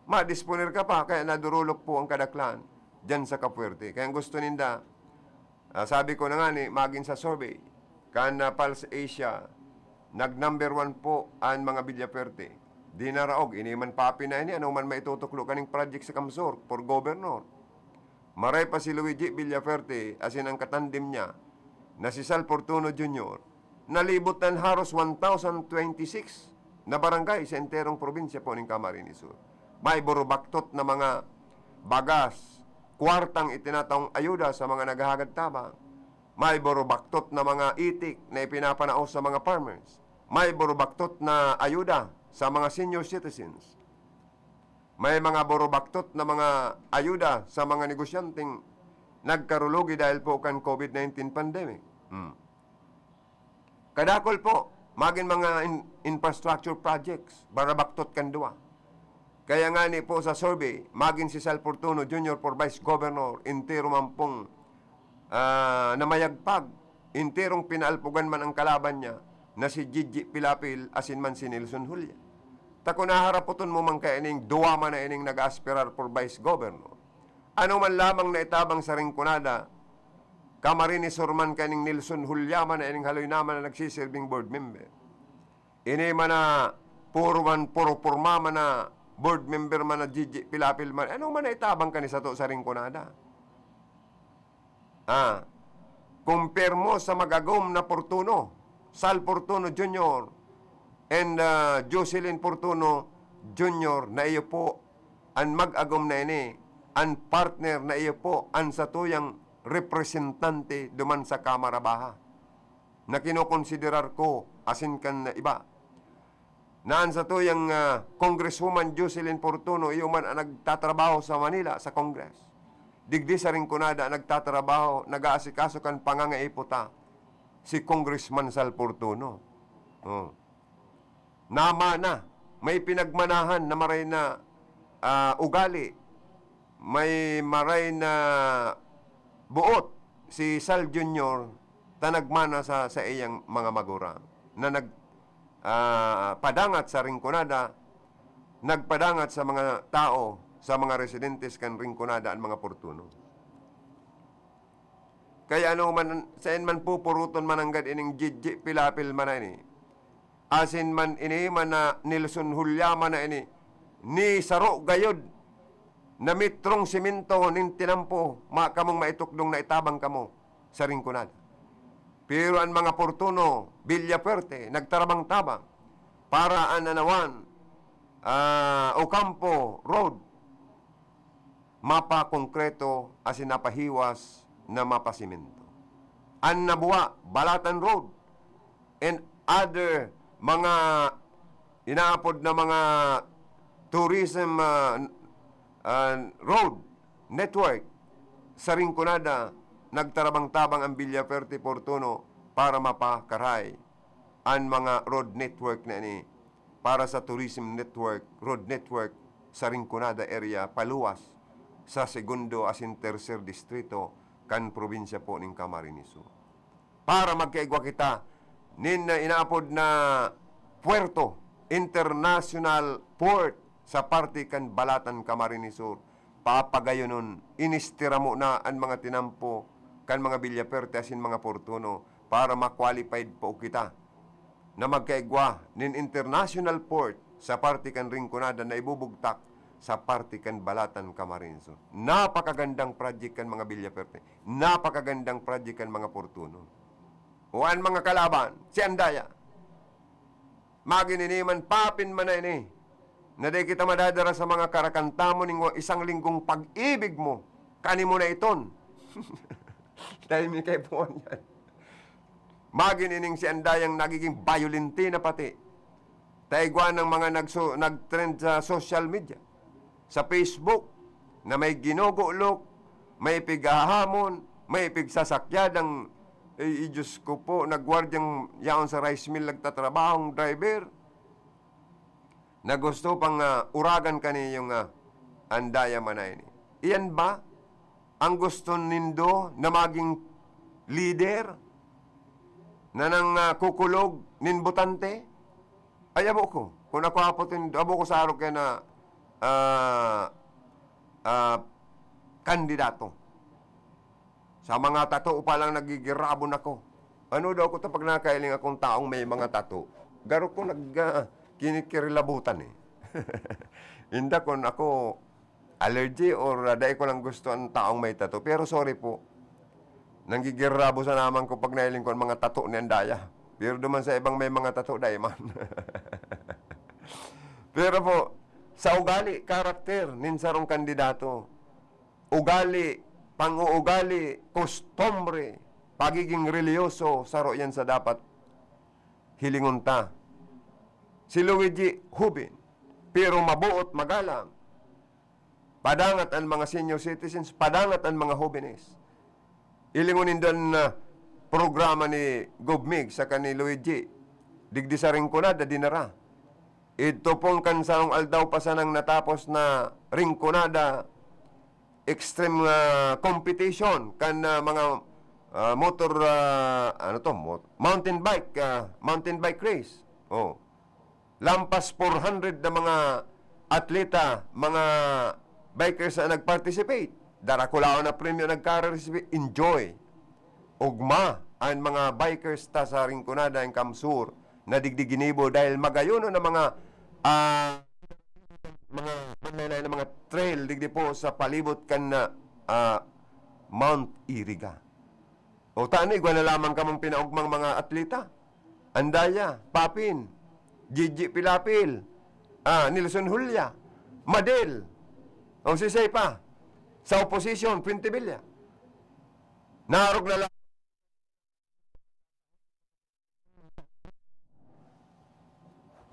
ma-disponer ka pa, kaya nadurulok po ang kadaklan dyan sa Kapuerte. Kaya gusto ninda, sabi ko na nga ni, maging sa survey, kan Pulse Asia, nag-number 1 po ang mga Villaferte. Di naraog, iniman papi na ini, ano man maitutuklo kaning project sa Kamsur for governor. Maray pa si Luigi Villaferte, asin ang katandim niya, na si Sal Fortuno Jr., nalibot ng haros 1,026 na barangay sa enterong probinsya po ng Camarines Sur. May burubaktot na mga bagas, kwartang itinatawang ayuda sa mga naghahagad tabang. May burubaktot na mga itik na ipinapanaos sa mga farmers. May burubaktot na ayuda sa mga senior citizens. May mga burubaktot na mga ayuda sa mga negosyanteng nagkarulugi dahil po kan COVID-19 pandemic. Kadakol po, maging mga infrastructure projects, barabaktot kan duwa. Kaya nga ni po sa survey, maging si Sal Fortuno Jr. for Vice Governor, intero man pong namayagpag, interong pinaalpugan man ang kalaban niya, na si Gigi Pilapil, asin man si Nelson Julia. Tako naharaputon mo man kaya ining duwa man na ining nag-aspirar for Vice Governor. Ano man lamang na itabang sa ringkunada, Camarines Sur man kaning Nelson Julia man na ining haloy naman na nagsiserving board member. Ini man na puro purma man na board member man na Gigi Pilapil man, ano man na itabang ka ni sa to sa ringkunada. Compare mo sa magagom na Fortuno, Sal Fortuno Jr. and Jocelyn Fortuno Jr. na iyo po ang mag-agom na ini, ang partner na iyo po ang satuyang representante duman sa Kamara Baha na kinokonsiderar ko asin kan na iba. Naan sa tuyang Congresswoman Jocelyn Fortuno, iyo man ang nagtatrabaho sa Manila sa Congress. Digdi sa ringkunada nagtatrabaho, nag-aasikaso kan pangangaiputa si Congressman Sal Fortuno. Oh. Namana, may pinagmanahan na maray na ugali, may maray na buot si Sal Jr. tanagmana sa iyang mga magurang na padangat sa Rinconada, nagpadangat sa mga tao, sa mga residentes kan Rinconada ang mga Fortuno. Kaya ano man, saan man pupuruton man ang ining Gigi Pilapil man na ini, asin man ini man na Nelson Hulya man na ini, ni Saro Gayod, na mitrong simento ning tinampo, kamong maitukdong na itabang kamo sa Rinconada. Pero ang mga Fortuno, Villafuerte, nagtarabang-tabang para ananawan, Ocampo Road, mapa konkreto asin napahiwas na mapasimento. Ang nabuwa, Balatan Road, and other mga inaapod na mga tourism road network sa Rinconada, nagtarabang-tabang ang Villafuerte Fortuno para mapakaray ang mga road network na ini para sa tourism network, road network sa Rinconada area, paluwas sa segundo asin tercer distrito kan probinsya po ng Camarines Sur. Para magkaigwa kita nin na inapod na Puerto International Port sa parte kan Balatan Camarines Sur, papagayonon inistira mo na ang mga tinampo kan mga Villafuerte asin mga Fortuno para ma-qualified po kita na magkaigwa nin International Port sa parte kan Rinconada na ibubugtak sa parte kan Balatan Camarines Sur. Napakagandang project kan mga Villafuerte, napakagandang project kan mga Fortuno. O ang mga kalaban, si Andaya, magininiman papin man na ini, na di kita madadara sa mga karakanta mo ning isang linggong pag-ibig mo, kani mo na iton. Dahil may kay buwan yan. Maginining si Andayang nagiging violente na pati. Taigwa ng mga nag-trend sa social media, sa Facebook, na may ginugulok, may pighahamon, may pigsasakyadang, Diyos ko po, nagwardyang yaon sa rice mill, nagtatrabahong driver, na gusto pang uragan kani yung Andaya manay ni. Iyan ba ang gusto nindo na maging leader na nang kukulog nin butante? Ay, abo ko. Kung ako hapotin, abo ko sa araw kaya na kandidato. Sa mga tato pa lang nagigirabon ako. Ano daw ko pag nakailing akong taong may mga tato? Garo ko kinikirilabutan eh. Hindi ko ako allergy or dahil ko lang gusto ang taong may tato. Pero sorry po, nanggigirabo sa naman ko pag nailing ko ang mga tato ni Andaya. Pero duman sa ibang may mga tato, dahil man. Pero po, sa ugali, karakter, ninsarong kandidato, ugali, pang-uugali, kustombre, pagiging religyoso, saro yan sa dapat hilingunta. Si Luigi Hubin, pero mabuot, magalang, padangat ang mga senior citizens, padangat ang mga jóvenes. Ilingunin doon na programa ni Gobmig sa kanil Luigi. Digdi sa Rinconada, dinara. Ito pong kansarong aldaw pa sanang natapos na Rinconada extreme competition kan mga motor mountain bike race. Oh. Lampas 400 na mga atleta, mga bikers na nag-participate. Darakulao na premyo nagka-receive. Enjoy. Ugma ang mga bikers ta sa Rinconada and Camsur na digdiginibo dahil magayon na mga trail digdi po sa palibot kan na Mount Iriga. O tani, gwa na lamang kamang pinaugmang mga atleta. Andaya, Papin, Gigi Pilapil, Nelson Hulya, Madel, o si pa, sa opposition, Quintevilla. Narog na lang.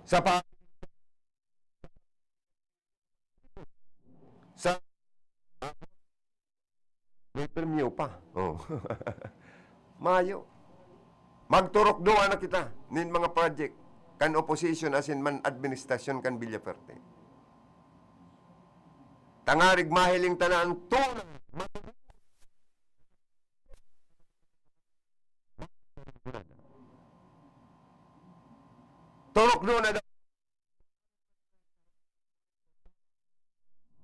Sa may premyo pa. Oh. Mayo. Magturok doon na kita, nin mga project, kan opposition as in man administrasyon kan Villaferte. Tangarig mahiling tanaan tunang turok doon na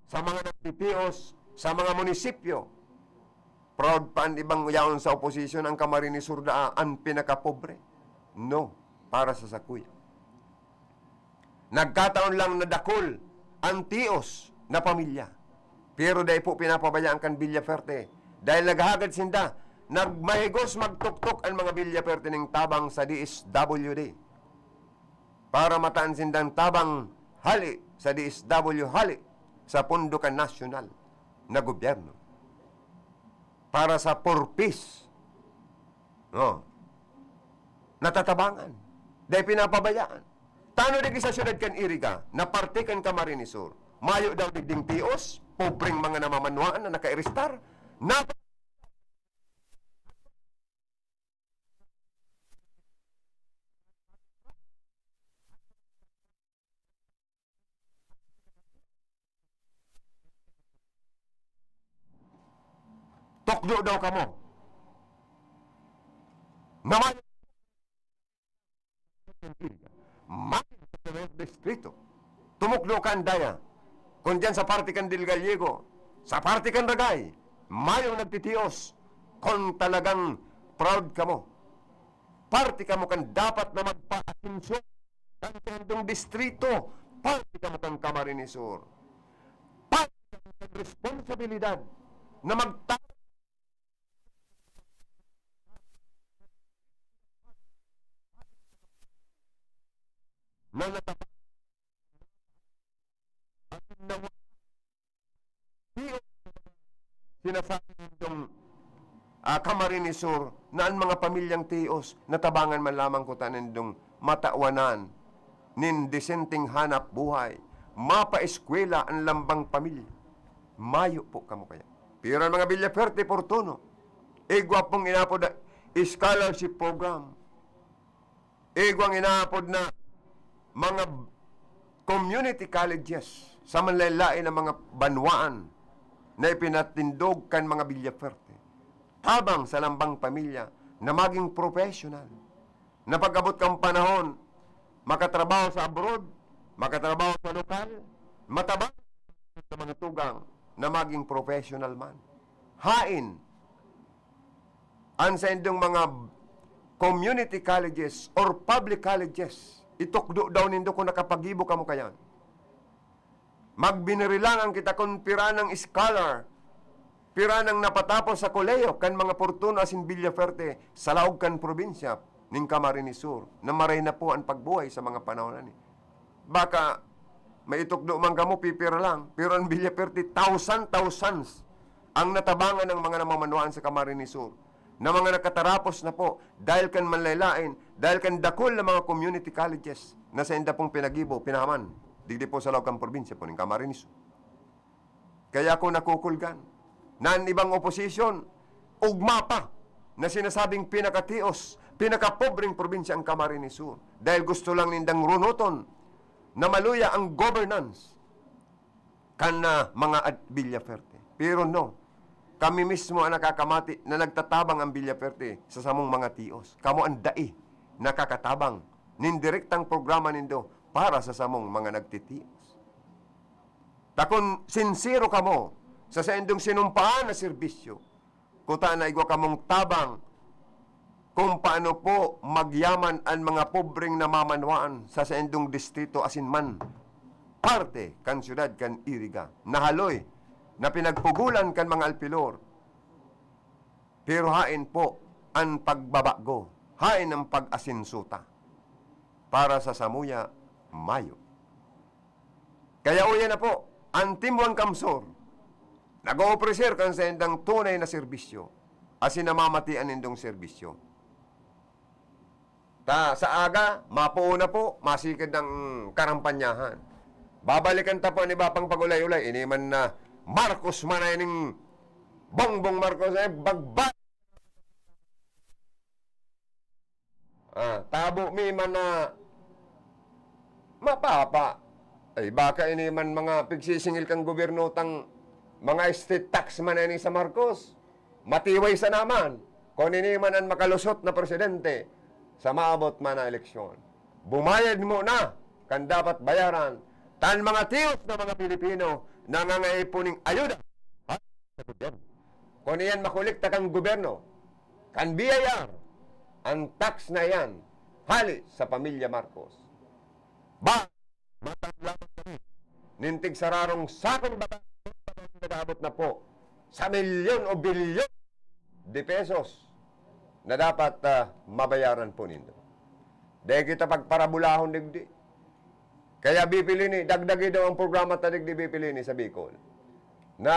sa mga nagtitios, sa mga munisipyo. Proud pa ang ibang yaon sa oposisyon ang Camarines Sur ang pinakapobre. No, para sa sakuya. Nagkataon lang na dakol ang tios na pamilya. Pero dahil po pinapabayaan kan Villaferte. Dahil naghagad sinda, nagmahigos magtuktok ang mga Villaferte ng tabang sa DSWD. Para mataan sindang tabang hali sa DSW hali sa pundukan nasyonal na gobyerno. Para sa purpose. No. Natatabangan. Dahil pinapabayaan. Tano di sa syudad kan Iriga, na parte kan Camarines Sur. Mayo daw digding tios, pobreng mga namamanwaan na nakairistar, na tokdo daw kamo. Naman sa distrito. Tumukdo ka andaya. Kung dyan sa party kan Del Gallego, sa party kan Ragay, mayong nagtitios kung talagang proud ka mo. Party ka mo kan dapat na magpa-asinso kan kandong distrito. Party ka mo kan Camarines Sur. Party ka mo kan responsibilidad na na natapos sinasabi nitong Camarines Sur na ang mga pamilyang tios natabangan man lamang ko tanindong matawanan nin disenteng hanap buhay mapa-eskwela ang lambang pamilya. Mayo po kamo kaya. Pero ang mga Villaferte Portuno, igwapong inapod na scholarship program, igwang inapod na mga community colleges sa manlaylain ng mga banwaan na ipinatindog kan mga Villaferte. Tabang sa lambang pamilya na maging professional. Na pag-abot kang panahon, makatrabaho sa abroad, makatrabaho sa lokal, matabang sa mga tugang na maging professional man. Hain ang sa indong mga community colleges or public colleges, itukdo daw nindo kung nakapagibo ka mo kayan. Magbinirilangan kita kung pira ng scholar, pira ng napatapos sa koleyo, kan mga Portuno asin Villaferte, sa laog kan probinsya, ning Camarines Sur, na maray na po ang pagbuhay sa mga panahon na ni. Baka, maitukdo man kamo, pipira lang, pero ang Villaferte, thousands ang natabangan ng mga namamanuan sa Camarines Sur, na mga nakatarapos na po, dahil kan manlaylain, dahil kan dakol na mga community colleges, na sa inda pong pinagibo, pinahaman, digdi po sa laog kan probinsya po, ning Camarines Sur. Kaya ko nakukulgan, na ang ibang oposisyon, ugma pa, na sinasabing pinakatios, pinakapobreng probinsya ang Camarines Sur, dahil gusto lang nindang runuton, na maluya ang governance, kan mga Villaferte. Pero no, kami mismo ang nakakamati na nagtatabang ang Villaferte sa samong mga tios. Kamo ang dai nakakatabang nin direktang programa nindo para sa samong mga nagtitios. Takon sincero kamo sa indong sinumpaan na serbisyo, kuta na igwa kamong tabang kung paano po magyaman ang mga pobreng namamanwaan sa indong distrito asin man parte kan syudad kan Iriga. Nahaloy na pinagpugulan kan mga alpilor. Pero hain po ang pagbabago, hain ang pag-asinsuta para sa Samuya, Mayo. Kaya uya na po, ang Timbuan Kamsor, nag-o-ofrecer kan sa indang tunay na serbisyo, asin namamatian indong serbisyo. Sa aga, mapuuna po, masikid ng karampanyahan. Babalikan ta po ni Bapang Pagulay-ulay, iniman na Marcos manay ning Bongbong Marcos ay bagba Tabo mi man na mapapa. Ay baka ini man mga pigsisingil kang gobyerno tang mga state tax man ini sa Marcos. Matiway sa naman. Kung ini man ang makalusot na presidente sa maabot man na eleksyon. Bumayad mo na kan dapat bayaran. Tan mga tiyot na mga Pilipino nangangaipuning ayuda. Kung iyan makulikta kang gobyerno, kan BIR, ang tax na yan, hali sa pamilya Marcos. Matanglaman kami. Nintig sararong sakong bata, nag-abot na po sa milyon o bilyon de pesos na dapat mabayaran po nindo. Dahil kita pagparabulahon digdi. Kaya bipilini, dagdagi daw ang programa tadig di bipilini sa Bicol. Na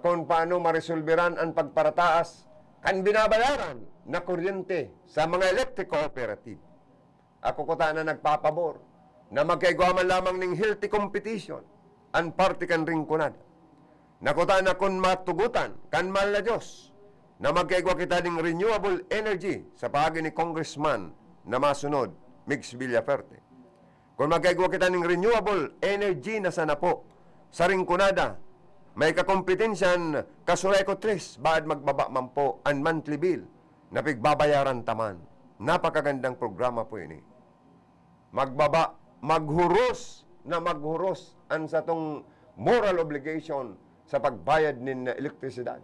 kung paano maresolveran ang pagparataas kan binabayaran na kuryente sa mga electric cooperative. Ako ko na nagpapabor na magkaigwaman lamang ng healthy competition ang party kan ringkunad. Nakuta na kung matugutan kan mahal na Diyos na magkaigwa kita ng renewable energy sa pahagi ni Congressman na masunod, Mix Villaferte. Kung magkaigwa kita ng renewable energy na sana po sa ringkunada, may kakompetensyan kasureko 3, baad magbaba man po ang monthly bill na pigbabayaran taman. Napakagandang programa po ini. Maghuros ang sa tong moral obligation sa pagbayad nin elektrisidad.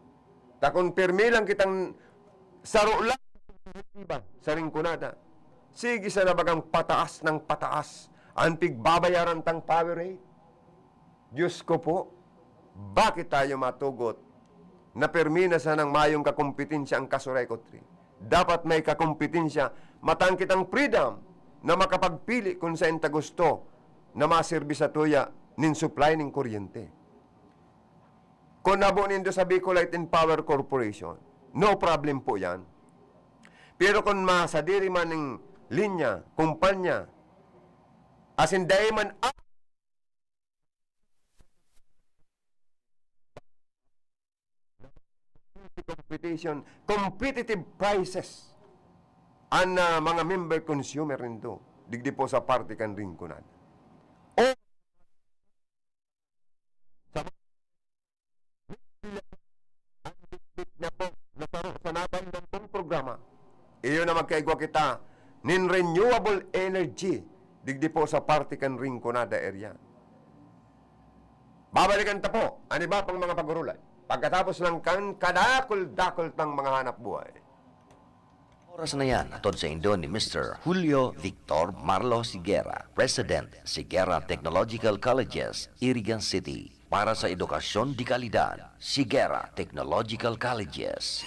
Takon pirmi lang kitang saro lang sa ringkunada. Sige sa nabagang pataas ng pataas ang pigbabayaran tang power rate. Diyos ko po, bakit tayo matugot na pirmi na sa nang mayong kakompetensya ang kasureko 3? Dapat may kakompetensya, matang kitang freedom na makapagpili kung saan ta gusto na maserbi sa tuya nin supply ning kuryente. Kung nabo nindo sa Bicol Light and Power Corporation, no problem po yan. Pero kung masadiri man ng linya, kumpanya, asin dahi man competition, competitive prices ang mga member consumer nito digdi po sa party kan ringkunan. O ang bitbit na po nasaro sa naban ng pong programa. Iyon na magkaigwa kita nin renewable energy digdi po sa party kan ringkunada area. Babalikan ta po ani ba pang mga pagurulay pagkatapos ng kadakol-dakol tang mga hanap buhay. Oras na yan, atod sa Indo ni Mr. Julio Victor Marlo Siguera, President, Siguera Technological Colleges, Irigan City. Para sa edukasyon di kalidad, Siguera Technological Colleges.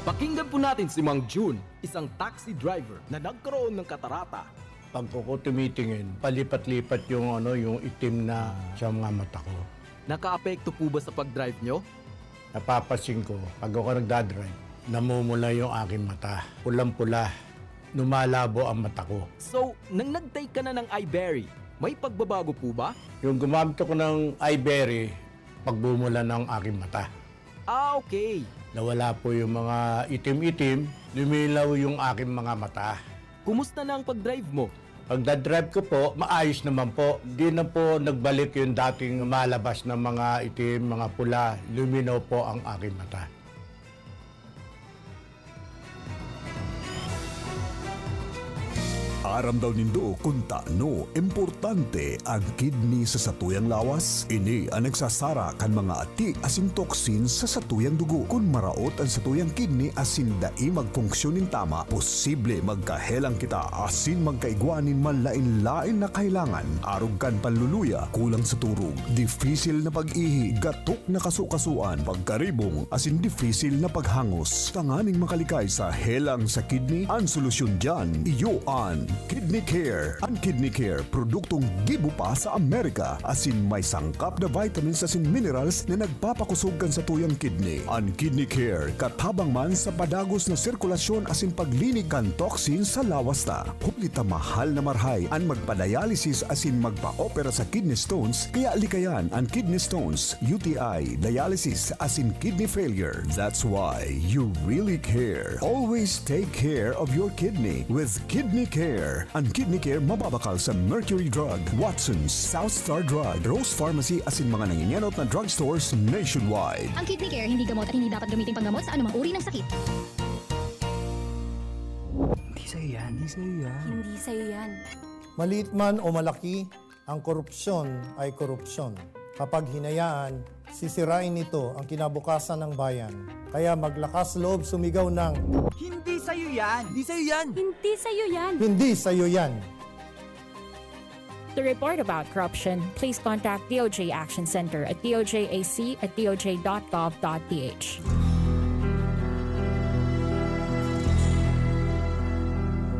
Pakinggan po natin si Mang June, isang taxi driver na nagkaroon ng katarata. Pag ko tumitingin, palipat-lipat yung yung itim na sa mga mata ko. Nakaapekto po ba sa pag-drive nyo? Napapasin ko, pag ako nagdadrive, namumula yung aking mata. Pulang-pula, lumalabo ang mata ko. So, nang nag-take ka na ng iBerry, may pagbabago po ba? Yung gumamit ako ng iBerry, pagbumula ng aking mata. Ah, okay. Nawala po yung mga itim-itim, lumilaw yung aking mga mata. Kumusta na ang pag-drive mo? Pag drive ko po, maayos naman po. Di na po nagbalik yung dating malabas na mga itim, mga pula. Luminaw po ang aking mata. Aram daw nindo kung taano importante ang kidney sa satuyang lawas. Ini ang nagsasara kan mga ati asin toksin sa satuyang dugo. Kung maraot ang satuyang kidney asin dai magfunksyonin tama, posible magkahelang kita asin magkaigwanin manlain-lain na kailangan. Arog kan panluluya, kulang sa turog, difisil na pag-ihi, gatok na kasukasuan, pagkaribong asin difisil na paghangos. Tanganing makalikay sa helang sa kidney, ang solusyon dyan, iyo ang Kidney Care. Ang Kidney Care, produktong gibo pa sa Amerika. Asin may sangkap na vitamins asin minerals na nagpapakusog kan sa tuyang kidney. Ang Kidney Care, katabang man sa padagos na sirkulasyon asin paglinig kan toxin sa lawas ta. Hulita mahal na marhay ang magpa-dialysis asin magpa-opera sa kidney stones, kaya likayan ang kidney stones, UTI, dialysis asin kidney failure. That's why you really care. Always take care of your kidney with Kidney Care. Ang Kidney Care mababakal sa Mercury Drug, Watson's, South Star Drug, Rose Pharmacy asin mga nanginyanot na drugstores nationwide. Ang Kidney Care hindi gamot at hindi dapat gamitin panggamot sa anumang uri ng sakit. Hindi sa'yo yan. Maliit man o malaki, ang korupsyon ay korupsyon. Kapag hinayaan, sisirain nito ang kinabukasan ng bayan. Kaya maglakas loob sumigaw ng Hindi sa'yo yan. Hindi sa'yo yan. Hindi sa'yo yan. hindi sa'yo yan. To report about corruption, please contact DOJ Action Center at dojAC@doj.gov.ph.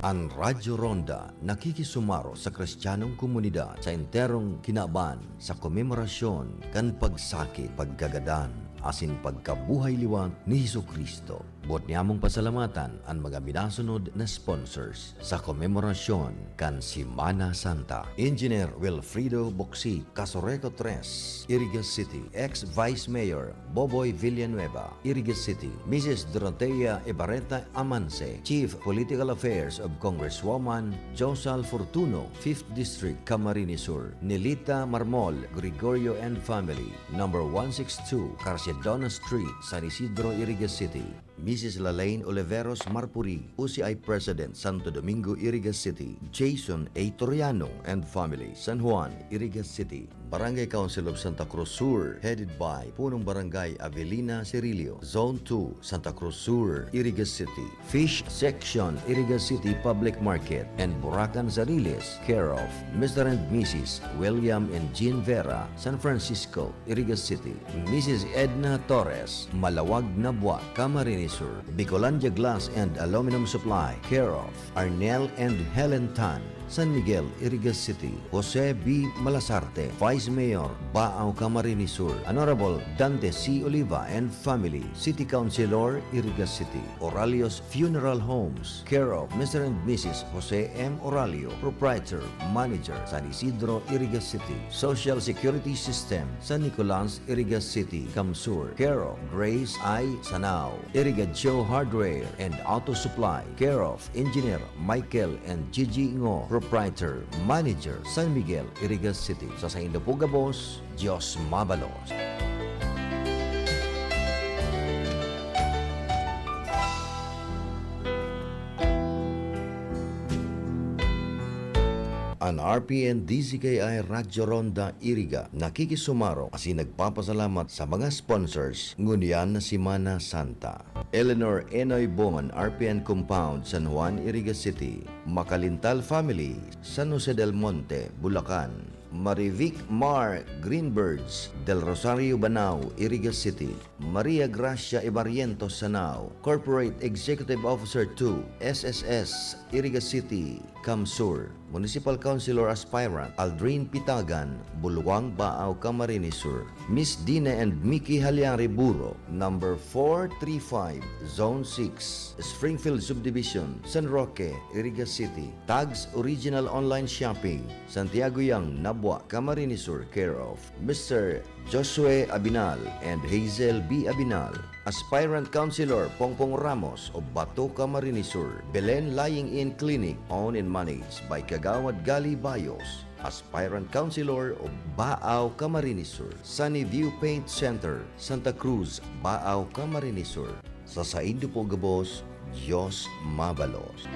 Ang Radyo Ronda nakikisumaro sa Kristiyanong komunidad sa enterong kinaban sa komemorasyon kan pagsakit, paggagadan, asin pagkabuhay liwat ni Jesucristo. Buot niyamong pasalamatan ang mga minasunod na sponsors sa komemorasyon kan Semana Santa. Engineer Wilfrido Boxi, Casoreco 3, Irigas City. Ex-Vice Mayor Boboy Villanueva, Irigas City. Mrs. Dorotea Ibarreta Amance, Chief Political Affairs of Congresswoman Josal Fortuno, 5th District, Camarines Sur. Nelita Marmol, Gregorio and Family, number 162, Carcedona Street, San Isidro, Irigas City. Mrs. Lalaine Oliveros Marpuri, UCI President, Santo Domingo, Irigas City. Jason A. Toriano and Family, San Juan, Irigas City. Barangay Council of Santa Cruz Sur, headed by Punong Barangay Avelina Cirilio. Zone 2, Santa Cruz Sur, Irigas City. Fish Section, Irigas City Public Market and Buracan Zariles, care of Mr. and Mrs. William and Jean Vera, San Francisco, Irigas City. Mrs. Edna Torres, Malawag na Buwak, Camarines Sur. Bicolandia Glass and Aluminum Supply, care of Arnel and Helen Tan, San Miguel, Irigas City. Jose B. Malasarte, Vice Mayor, Baao, Camarines Sur. Honorable Dante C. Oliva and Family, City Councilor, Irigas City. Oralios Funeral Homes, care of Mr. and Mrs. Jose M. Oralio, Proprietor, Manager, San Isidro, Irigas City. Social Security System, San Nicolas, Irigas City, Camsur, care of Grace I. Sanao. Irigadjo Hardware and Auto Supply, care of Engineer Michael and Gigi Ngo, Proprietor, Manager, San Miguel, Irigas City. Sa Saindo Pugabos, Diyos Mabalos. Ang RPN DZKI Radyo Ronda Iriga nakikisumaro kasi nagpapasalamat sa mga sponsors ngunyan na Semana Santa. Eleanor Enoy Bon, RPN Compound, San Juan, Irigas City. Makalintal Family, San Jose del Monte, Bulacan. Marivic Mar Greenbirds, Del Rosario, Banao, Irigas City. Maria Gracia Ibariento, Sanao. Corporate Executive Officer 2, SSS, Irigas City, Camsur. Municipal Councilor Aspirant Aldrin Pitagan, Buluwang, Baao, Camarines Sur. Miss Dina and Mickey Halyari Buro, number 435, Zone 6, Springfield Subdivision, San Roque, Irigas City. Tags Original Online Shopping, Santiago Yang, Nabwa, Camarines Sur, care of Mr. Josue Abinal and Hazel B. Abinal. Aspirant Councilor Pongpong Ramos of Bato, Camarines Sur. Belen Lying-In Clinic, owned and managed by Kagawad Gali Bayos. Aspirant Councilor of Baao, Camarines Sur. Sunny View Paint Center, Santa Cruz, Baao, Camarines Sur. Sa Saindo Pugabos, Diyos Mabalos.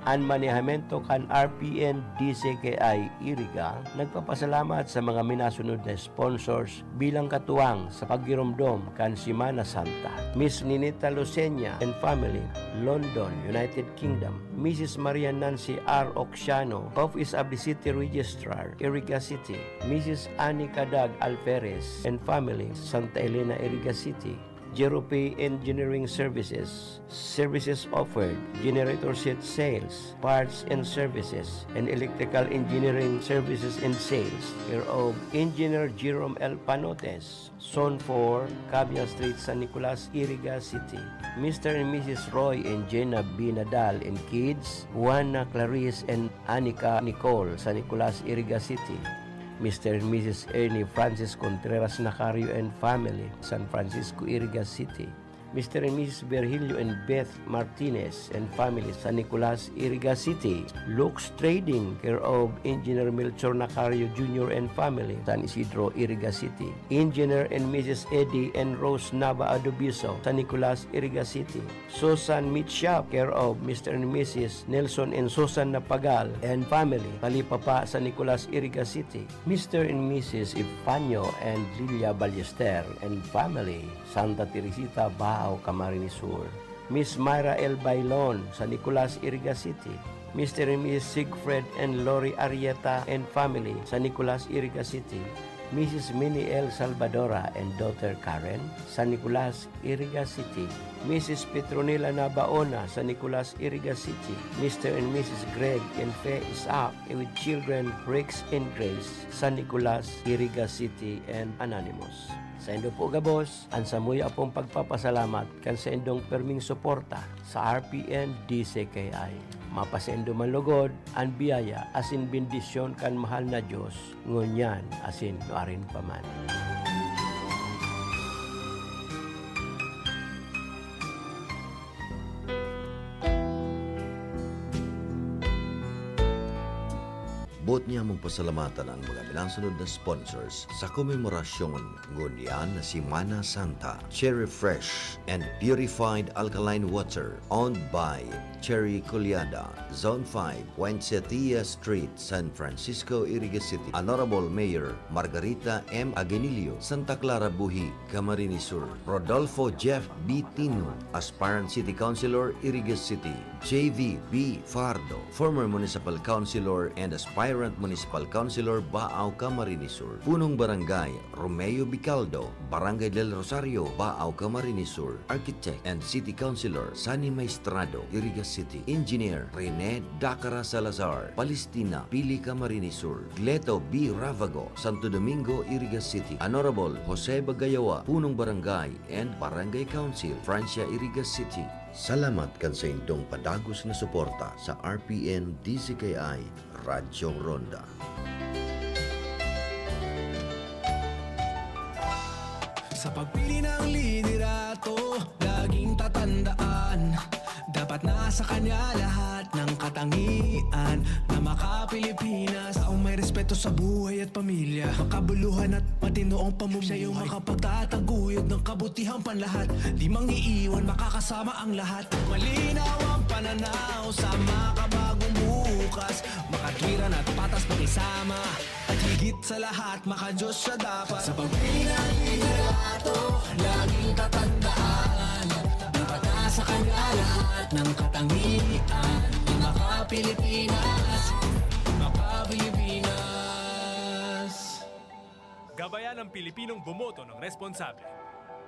an manehamiento kan RPN DCKI Iriga nagpapasalamat sa mga minasunod na sponsors bilang katuwang sa paggiromdom kan Semana Santa. Miss Ninita Lucena and family, London, United Kingdom. Mrs. Maria Nancy R. Oxiano, Office of the City Registrar, Iriga City. Mrs. Annie Cadag Alferez and family, Santa Elena, Iriga City. Jerope Engineering Services. Services offered: generator set sales, parts and services, and electrical engineering services and sales. Care of Engineer Jerome L. Panotes, Zone 4, Cabian Street, San Nicolas, Iriga City. Mr. and Mrs. Roy and Jenna B. Nadal and kids, Juana Clarice and Anika Nicole, San Nicolas, Iriga City. Mr. and Mrs. Ernie Francis Contreras Nacario and family, San Francisco, Iriga City. Mr. and Mrs. Virgilio and Beth Martinez and family, San Nicolas, Iriga City. Lux Trading, care of Engineer Melchor Nacario Jr. and family, San Isidro, Iriga City. Engineer and Mrs. Eddie and Rose Nava Adobiso, San Nicolas, Iriga City. Susan Meat Shop, care of Mr. and Mrs. Nelson and Susan Napagal and family, Talipapa, San Nicolas, Iriga City. Mr. and Mrs. Ifanyo and Lilia Ballester and family, Santa Teresita, Bao, Camarines Sur. Miss Myra L. Bailon, San Nicolas, Iriga City. Mr. and Mrs. Siegfried and Lori Arieta and family, San Nicolas, Iriga City. Mrs. Minnie L. Salvadora and daughter Karen, San Nicolas, Iriga City. Mrs. Petronila Nabaona, San Nicolas, Iriga City. Mr. and Mrs. Greg and Faye Isaac with children Rex and Grace, San Nicolas, Iriga City, and Anonymous. Sa indo po gabos, ang samuya pong pagpapasalamat kan sa indong perming suporta sa RPN DCKI. Mapasendo man lugod, ang biyaya asin bendisyon kan mahal na Diyos, ngunyan asin nuarin paman. Buot niya mong pasalamatan ang mga pinansunod na sponsors sa komemorasyon ngunyan na Semana Santa. Cherry Fresh and Purified Alkaline Water, owned by Cherry Culiada, Zone 5, Puensetía Street, San Francisco, Iriga City. Honorable Mayor Margarita M. Aguinillo, Santa Clara, Buhi, Camarines Sur. Rodolfo Jeff B. Tino, Aspirant City Councilor, Iriga City. J.V. B. Fardo, former Municipal Councilor and Aspirant Municipal Councilor, Baao, Camarines Sur. Punong Barangay Romeo Bicaldo, Barangay del Rosario, Baao, Camarines Sur. Architect and City Councilor Sani Maestrado, Iriga City. Engineer Rene Dacara Salazar, Palestina, Pili, Camarines Sur. Gleto B. Ravago, Santo Domingo, Iriga City. Honorable Jose Bagayawa, Punong Barangay and Barangay Council, Francia, Iriga City. Salamat kan sa indong padagos na suporta sa RPN DCKI Radyo Ronda. Sa pagpili ng liderato, laging tatandaan, dapat nasa kanya lahat ng katangian na makapilipinas. Taong may respeto sa buhay at pamilya, makabuluhan at matinoong pamumuhay. Siya yung makapagtataguyod ng kabutihang panlahat, di mangiiwan, makakasama ang lahat. Malinaw ang pananaw sa makabagong bukas, makatwiran at patas makisama, at higit sa lahat makadiyos siya dapat. Sa pagpili ng liderato, laging tatandaan, dapat nasa kanya lahat ng katangian ng Pilipinas, Pilipinas. Gabayan ng Pilipinong bumoto ng responsable.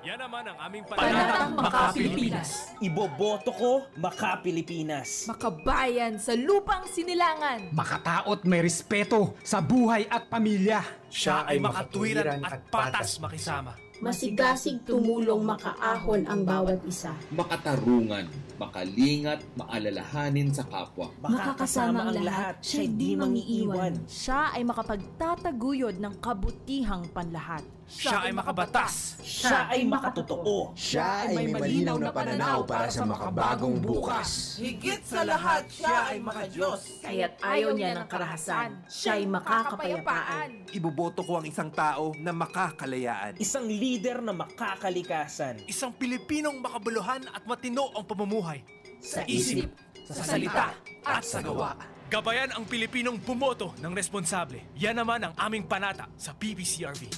Yan naman ang aming Panatang Maka-Pilipinas. Iboboto ko Maka-Pilipinas. Makabayan sa lupang sinilangan. Makataot may respeto sa buhay at pamilya. Siya ay makatwiran at patas makisama. Masigasig tumulong makaahon ang bawat isa. Makatarungan, makalingat, maalalahanin sa kapwa. Makakasama ang lahat, siya'y di mangiiwan. Siya ay makapagtataguyod ng kabutihang panlahat. Siya ay makabatas. Siya ay makatotoo. Siya ay may malinaw na pananaw para sa makabagong bukas. Higit sa lahat, siya ay makadiyos. Kaya't ayaw niya ng karahasan. Siya'y makakapayapaan. Iboboto ko ang isang tao na makakalayaan. Isang leader na makakalikasan. Isang Pilipinong makabuluhan at matino ang pamumuhay. Sa isip, sa salita, at sa gawa. Gabayan ang Pilipinong bumoto ng responsable. Yan naman ang aming panata sa PPCRB.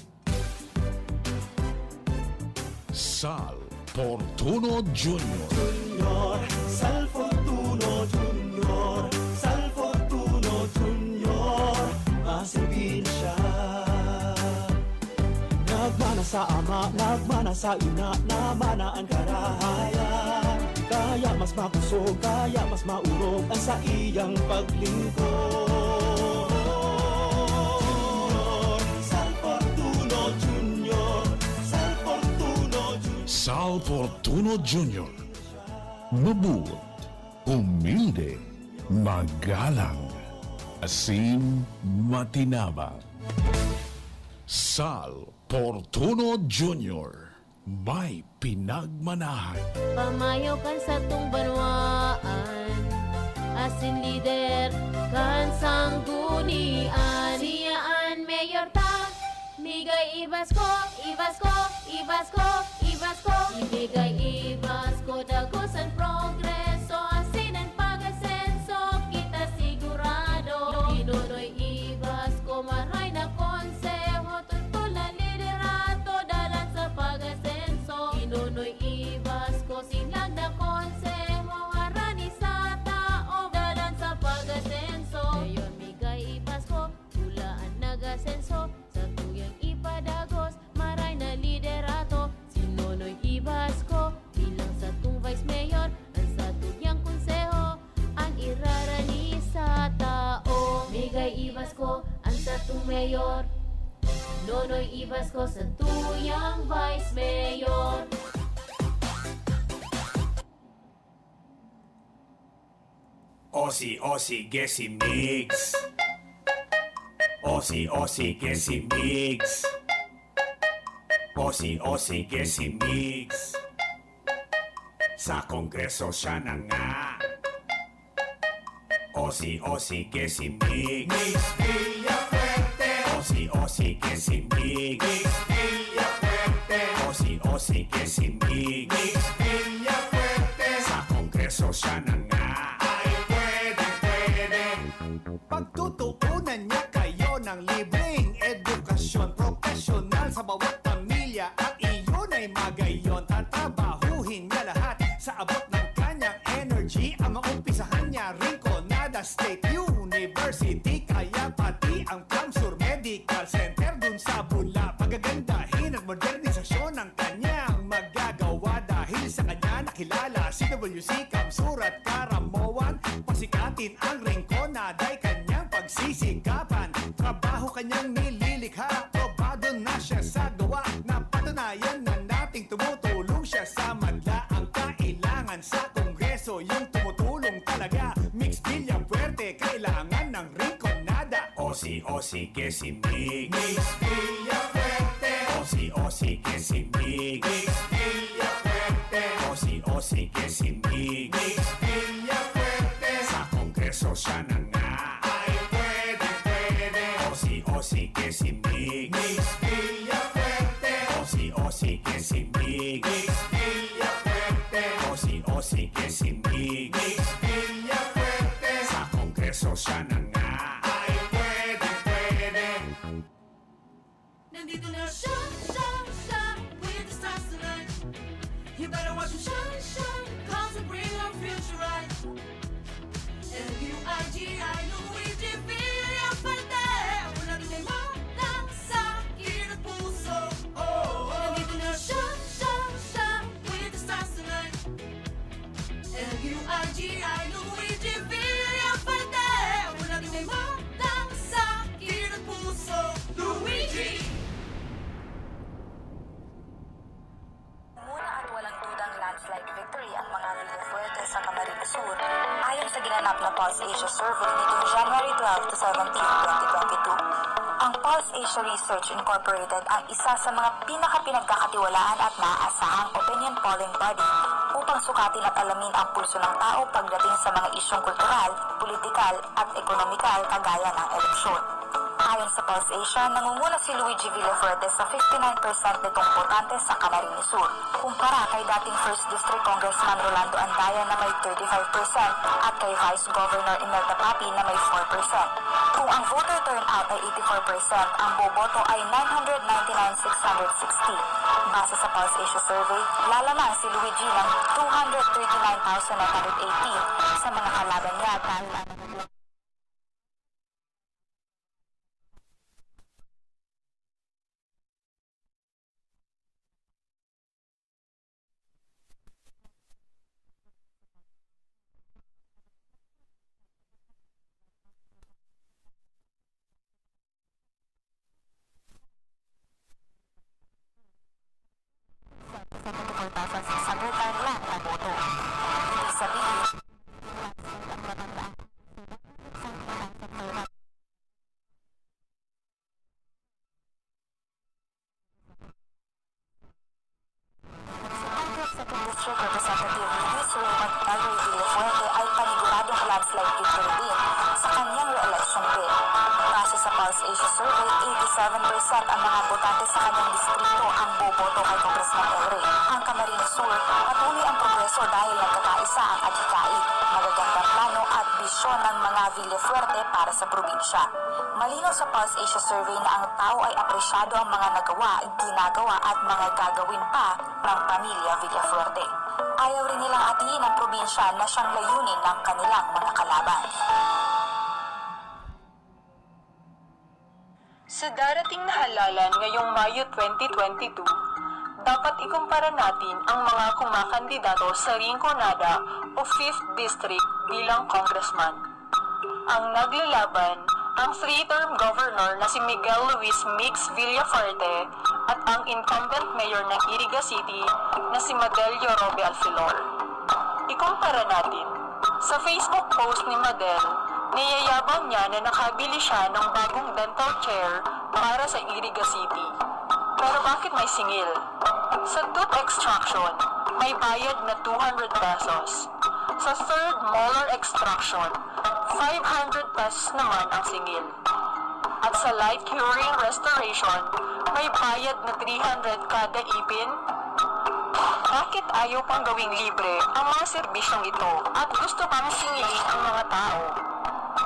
Sal Fortuno Jr. Sal Fortuno Jr. Sal Fortuno Jr. Masilbi na siya. Nagmana sa ama, nagmana sa ina, namana ang karahayan. Kaya mas makusog, kaya mas maurog ang sa iyang paglingkod. Sal Fortuno Jr. Sal Fortuno Jr. Sal Fortuno Jr. Mabuot, humilde, magalang, asin, matinabang. Sal Fortuno Jr. May pinagmanahan. Pamayaw kan sa tung banwaan, asin lider kan sanggunian. Siyaan mayor ta, migay ibas ko, ibas ko, ibas ko, ibas ko. Ibigay ibas ko, dagosan progreso, asin ang pag-asenso, kita sigurado. Inonoy ibas ko, maray na konseho, tutol na liderato, dalan sa pag-asenso. Inonoy ibas ko, silang na konseho, harani sa tao, dalan sa pag-asenso. Ngayon migay ibas ko, tulaan nag-asenso, sa tuyang ipadagos, maray na liderato. Sinonoy ibas ko, bilang sa tung vice mayor, ang sa tuyang konseho, ang irarani sa tao. Migay ibas ko, ang sa tung mayor, Nonoy ibas ko sa tuyang vice mayor. Osi, Osi, Gesi Mix. Osi, Osi, Gesi Mix. Osi, Osi, Gesi Mix. Sa kongreso siya na nga. Osi, Osi, Gesi Mix. Mix Villafuerte. Osi, Osi, Gesi Mix. Mix Villafuerte. Osi, Osi, Gesi Mix. Mix Villafuerte. Sa kongreso siya na nga. Pagtutuunan niya kayo ng libreng edukasyon profesional sa bawat pamilya at iyon ay magayon. Tatrabahuhin niya lahat sa abot ng kanyang energy. Ang maumpisahan niya Rinconada State University, kaya pati ang Camsur Medical Center dun sa Bula. Pagagandahin at modernisasyon ng kanyang magagawa dahil sa kanya nakilala si WC Camsur at Karamoan. Pasikatin ang Rinconada ay kanyang pagsisikapan. Trabaho kanyang nililikha, probado na siya sa gawa. Napatunayan na nating tumutulong siya sa madla. Ang kailangan sa kongreso, yung tumutulong talaga. Mix Villafuerte, kailangan ng Rinconada. Osi, Osi, Gesi Mix. Mix Villafuerte. Osi, Osi, Gesi Mix. Mix Villafuerte. Osi, Osi, Gesi Mix. Mix Villafuerte. Sa kongreso siya na nga. Ay pwede, pwede. Osi, Osi, Gesi Mix. Mix Villafuerte. Osi, Osi, Gesi Mix. Mix Villafuerte. Osi, Osi, Gesi Mix. Mix Villafuerte. Sa kongreso siya na nga. Ay pwede, pwede. Nandito na siya, siya, siya, with the stars tonight. You better watch him shine, shine, cause we bring our future right. L-U-I-G-I, Luigi Villafuerte. Una rin may matang sa akin at puso. Nandito na siya, siya, siya, with the stars tonight. L-U-I-G-I, Luigi Villafuerte. Una rin may matang sa akin at puso. Luigi! Muna at walang dudang landslide victory ang mga Villafuerte sa Camarines Sur ayon sa ginanap na Pulse Asia survey nitong January 12 to 17, 2022. Ang Pulse Asia Research Incorporated ang isa sa mga pinakapinagkakatiwalaan at maaasahang opinion polling body upang sukatin at alamin ang pulso ng tao pagdating sa mga isyong kultural, politikal at ekonomikal kagaya ng eleksyon. Ayon sa Pulse Asia, nangunguna si Luigi Villafuerte sa 59% nitong botante sa Camarines Sur, kumpara kay dating 1st District Congressman Rolando Andaya na may 35% at kay Vice Governor Imelda Papi na may 4%. Kung ang voter turnout ay 84%, ang boboto ay 999,660. Base sa Pulse Asia survey, lalamang si Luigi ng 239,918 sa mga kalaban niya dahil ang District Representative Luis Raymond Calvary Villafuerte ay paniguradong landslide victory din sa kanyang re-election bid. Base sa Pulse Asia survey, 87% ang mga botante sa kanyang distrito ang boboto kay Congressman El Rey. Ang Camarines Sur, patuloy ang progreso dahil nagkakaisa ang adhikain, magagandang plano at bisyon ng mga Villafuerte para sa probinsya. Malinaw sa Pulse Asia survey na ang tao ay apresyado ang mga nagawa, ginagawa at mga gagawin pa ng pamilya Villafuerte. Ayaw rin nilang atiin ang probinsya na siyang layunin ng kanilang mga kalaban. Sa darating na halalan ngayong Mayo 2022, dapat ikumpara natin ang mga kumakandidato sa Rinconada o 5th District bilang congressman. Ang naglalaban, ang 3-term governor na si Miguel Luis Mix Villafuerte at ang incumbent mayor ng Iriga City na si Madelio Robe Alfilor. Ikumpara natin. Sa Facebook post ni Madel, niyayabang niya na nakabili siya ng bagong dental chair para sa Iriga City. Pero bakit may singil? Sa tooth extraction, may bayad na 200 pesos. Sa third molar extraction, 500 pesos naman ang singil. At sa light curing restoration, may bayad na 300 kada ipin. Bakit ayaw pang gawing libre ang mga serbisyong ito at gusto pang singilin ang mga tao?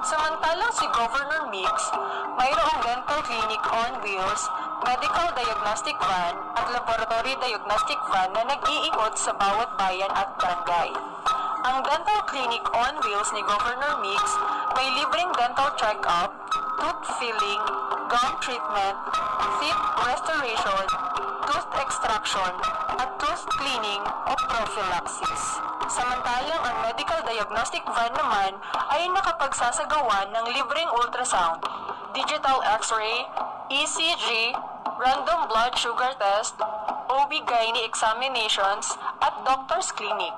Samantalang si Governor Mix, mayroong dental clinic on wheels, medical diagnostic van at laboratory diagnostic van na nag-iikot sa bawat bayan at barangay. Ang dental clinic on wheels ni Governor Mix may libreng dental check-up, tooth filling, gum treatment, teeth restoration, tooth extraction, at tooth cleaning o prophylaxis. Samantalang ang medical diagnostic van naman ay nakapagsasagawa ng libreng ultrasound, digital x-ray, ECG, random blood sugar test, OB-GYN examinations, at doctor's clinic.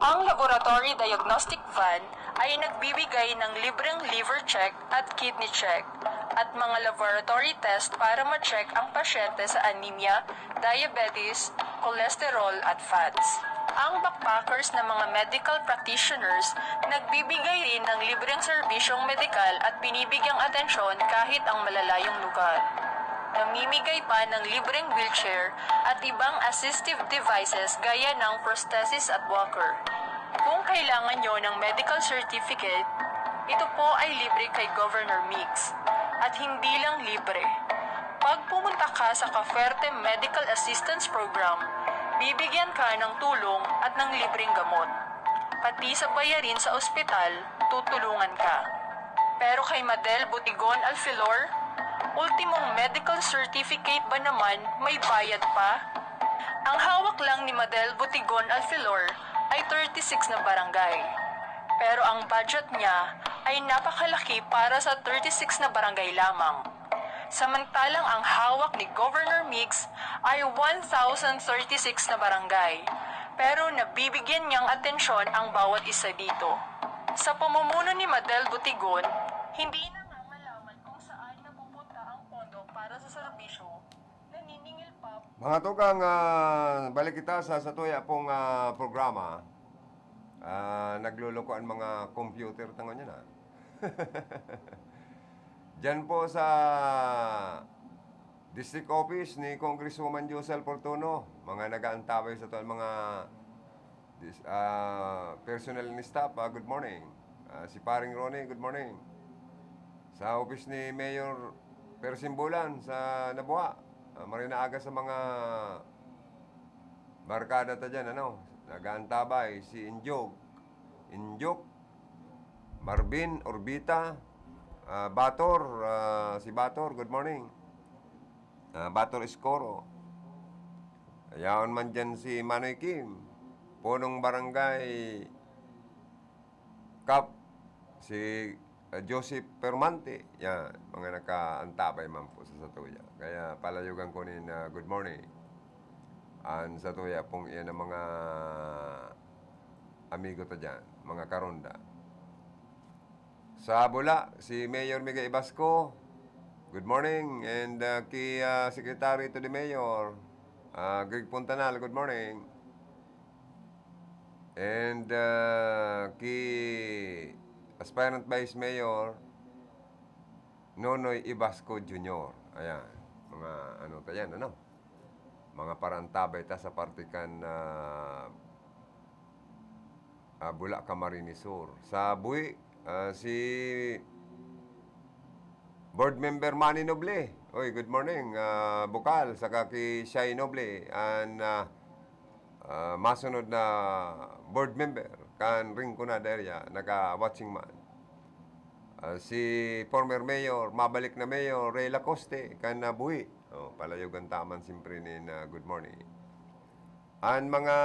Ang laboratory diagnostic van ay nagbibigay ng libreng liver check at kidney check at mga laboratory test para ma-check ang pasyente sa anemia, diabetes, cholesterol at fats. Ang backpackers na mga medical practitioners nagbibigay rin ng libreng serbisyong medikal at binibigyang atensyon kahit ang malalayong lugar. Namimigay pa ng libreng wheelchair at ibang assistive devices gaya ng prosthesis at walker. Kung kailangan nyo ng medical certificate, ito po ay libre kay Governor Mix. At hindi lang libre. Pag pumunta ka sa Caferte Medical Assistance Program, bibigyan ka ng tulong at ng libreng gamot. Pati sa bayarin sa ospital, tutulungan ka. Pero kay Madel Butigon Alfilor, ultimong medical certificate ba naman may bayad pa? Ang hawak lang ni Madel Butigon Alfilor ay 36 na barangay. Pero ang budget niya ay napakalaki para sa 36 na barangay lamang. Samantalang ang hawak ni Governor Mix ay 1,036 na barangay. Pero nabibigyan niyang atensyon ang bawat isa dito. Sa pamumuno ni Madel Butigon, hindi na nga malaman kung saan napupunta ang pondo para sa serbisyo. Naniningil pa. Mga tukang, balik kita sa satuya pong programa. Nagluluko ang mga computer tangon niya na. Diyan po sa District Office ni Congresswoman Josel Portuno, mga nag-aantabay sa mga personnel ni staff, good morning. Si Paring Ronnie, good morning. Sa office ni Mayor Persimbulan sa Nabua, marina aga sa mga barkada ta dyan, nag-aantabay si Injok, Marvin, Orbita, Bator, si Bator, good morning. Bator Escoro. Ayaon man dyan si Manoy Kim, punong barangay Kap, si Joseph Permante. Yan, mga nakaantabay man po sa Satuya. Kaya palayugan ko ni good morning. Ang Satuya pong iyan ang mga amigo ta dyan, mga karonda. Sa Bula, si Mayor Miguel Ibasco, good morning. And kay Secretary to the Mayor, Greg Puntanal, good morning. And kay Aspirant Vice Mayor, Nonoy Ibasco Jr. Ayan, mga tayan, mga parantabay ta sa partikan Bula, Camarines Sur. Sa Bui, si Board Member Manny Noble. Oy, good morning. Bukal, saka kay Shai Noble. And masunod na board member, kan ring ko na derya, naka-watching man. Si former mayor, mabalik na mayor, Ray Lacoste, kan Bui. Palayugan taman simpre ni good morning. And mga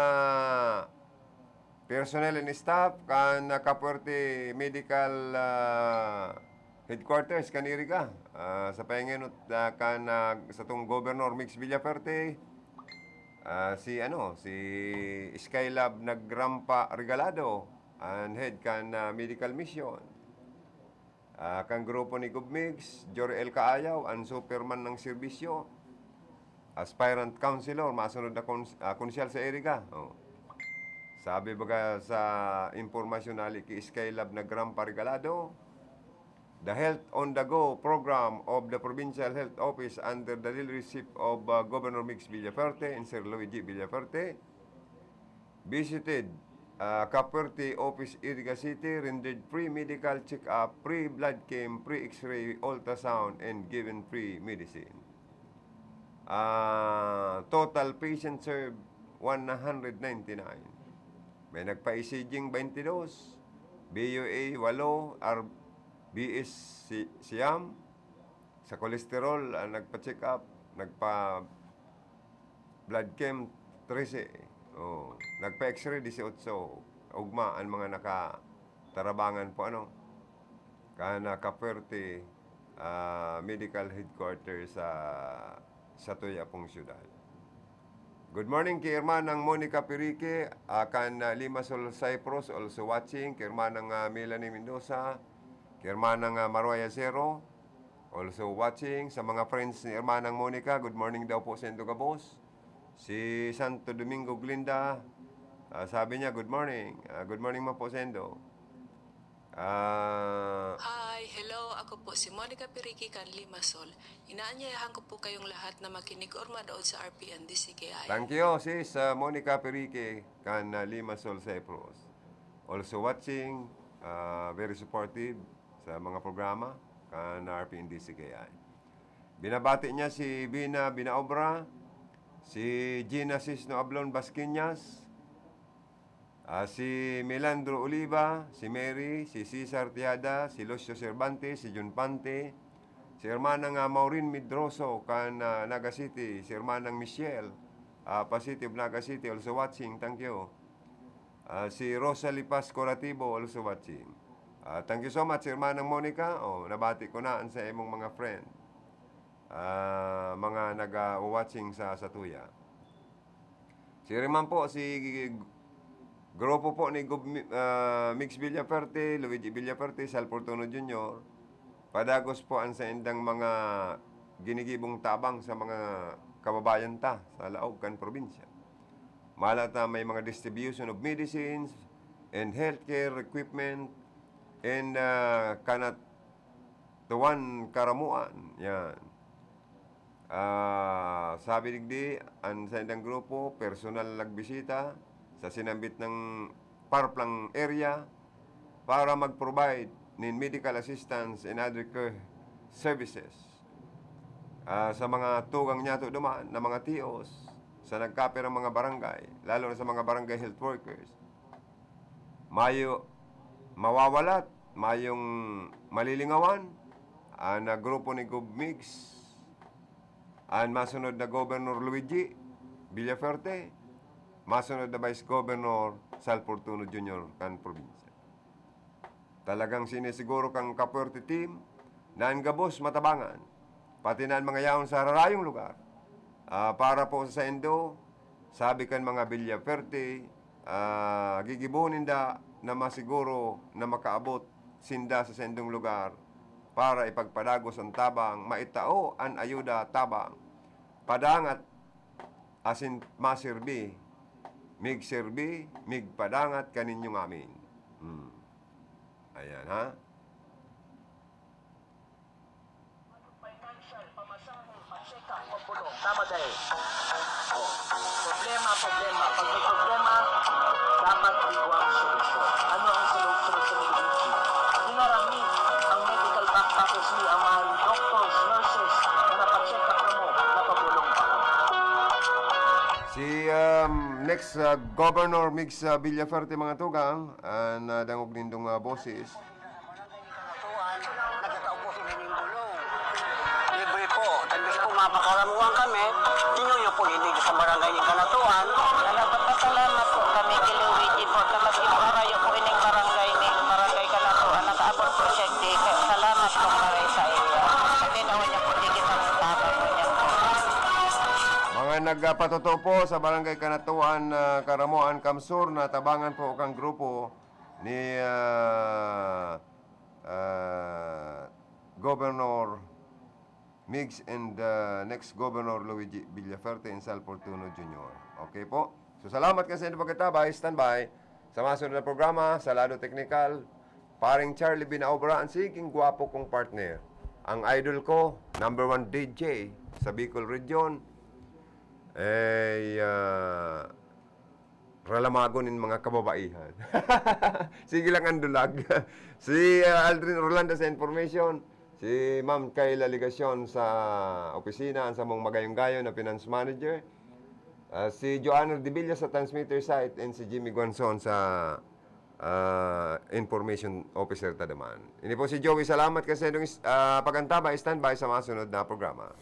personnel and staff, kan Kapuerte Medical Headquarters kaniri ka sa pahingenot kan sa tong Governor Mix Villaferte, si Skylab Nagrampa Regalado and head kan medical mission, kan grupo ni Gubmix Joriel Kaayaw ang superman ng serbisyo, aspirant councilor masunod na konsyal sa Erica. Sabi baga sa impormasyon nali ki Skylab Nagrampa Regalado, the Health on the Go program of the Provincial Health Office under the leadership of Governor Mix Villaferte and Sir Luigi Villaferte visited Kapuerte Office, Iriga City, rendered free medical check-up, free blood camp, free x-ray, ultrasound, and given free medicine. Total patient served 199. May nagpa-ECGing 22, BUA 8, BS Siam, sa kolesterol, nagpa-check up, nagpa-blood chem 13, nagpa-x-ray 18, ugma ang mga nakatarabangan po, kana Kapuerte Medical Headquarters sa Tuyapong Siyudad. Good morning kay Hermanang Monica Pirique, kan Limassol Cyprus, also watching, kay Hermanang Melanie Mendoza, kay Hermanang Maroya Zero, also watching. Sa mga friends ni Hermanang Monica, good morning daw po sa Indogabos. Si Santo Domingo Glinda, sabi niya, good morning. Good morning mo po, Sendo. Hi, hello. Ako po si Monica Piriki kan Limassol. Inaanyayahan ko po kayong lahat na makinig or manood sa RPN DCKI. Thank you, sis Monica Piriki kan Limassol Cyprus. Also watching, very supportive sa mga programa kan RPN DCKI. Binabati niya si Bina Binaobra, si Gina Cisno Ablon Basquinas, si Melandro Oliva, si Mary, si Cesar Tiada, si Lucio Cervantes, si Jun Pante, si Hermanang Maureen Midroso kan Naga City, si Hermanang Michelle, Positive Naga City, also watching, thank you. Si Rosa Lipas Corativo, also watching. Thank you so much, Hermanang Monica. Nabati ko na sa imong mga friend, mga nag-watching sa Satuya. Si Riman po, si grupo po ni Mix Villaferte, Luigi Villaferte, Sal Portono Jr. Padagos po ang sa indang mga ginigibong tabang sa mga kababayan ta sa laog kan probinsya. Malata may mga distribution of medicines and healthcare equipment and kanat Tuwan Karamuan. Yan. Sabi digdi, ang sa indang grupo, personal nagbisita sa sinambit ng Parplang area para mag-provide ng medical assistance and other care services sa mga tugang niya to dumaan na mga TOs sa nagkapir ng mga barangay, lalo na sa mga barangay health workers. Mawawalat, mayong malilingawan, na grupo ni GovMix, ang masunod na Governor Luigi Villaferte, masunod na Vice Governor Sal Fortuno Jr. kan probinsya. Talagang sinisiguro kang kapuerte team na ang gabos matabangan, pati na ang mga yaon sa rarayong lugar. Para po sa Sendo, sabi kan mga Villaferte, gigibunin da na masiguro na makaabot sinda sa sendong lugar para ipagpadagos ang tabang, maitao ang ayuda tabang, padangat asin masirbi, mig serbi, mig padangat kaninyong amin. Ayan, ha? Tama dahil. Problema. Pag may problema, dapat bigwang solusyon. Ano ang solusyon sa military? Dinarami ang medical backpackers niya, ang mga doctors, nurses, na napacheck up na mo, napabulong pa. Si next Governor Mix Villaferte mga tugang, na dangog nindong boses. Libre po. Tandis po mapakaramuhan kami. Tinuyo po hindi sa barangay ng Kanatuan. Salamat po kami kiluwiti po. Tamas ibarayo po ining barangay Kanatuan. Nakaabot po siya. Salamat po maray sa iyo. Kasi nawan niya po digit ang tabang niya po. Mga nagpatuto po sa barangay Kanatuan, Karamuan, Kamsur, na tabangan po kang grupo ni Governor Migs and next Governor Luigi Villaferte and Sal Fortuno Jr. Okay po? So salamat kasi sa pagkatabay, standby sa masunod na programa, sa lado teknikal, paring Charlie Binaobra, ang siging gwapo kong partner. Ang idol ko, #1 DJ sa Bicol Region, ralamagonin mga kababaihan. Sige lang ang dulag. Si Aldrin Rolanda sa information, si Ma'am Kayla Ligasyon sa opisina, sa mong magayong-gayo na finance manager, si Joanna Dibilla sa transmitter site, and si Jimmy Guanzon sa information officer tadaman. Ini po si Joey, salamat kasi pagantaba, standby sa masunod na programa.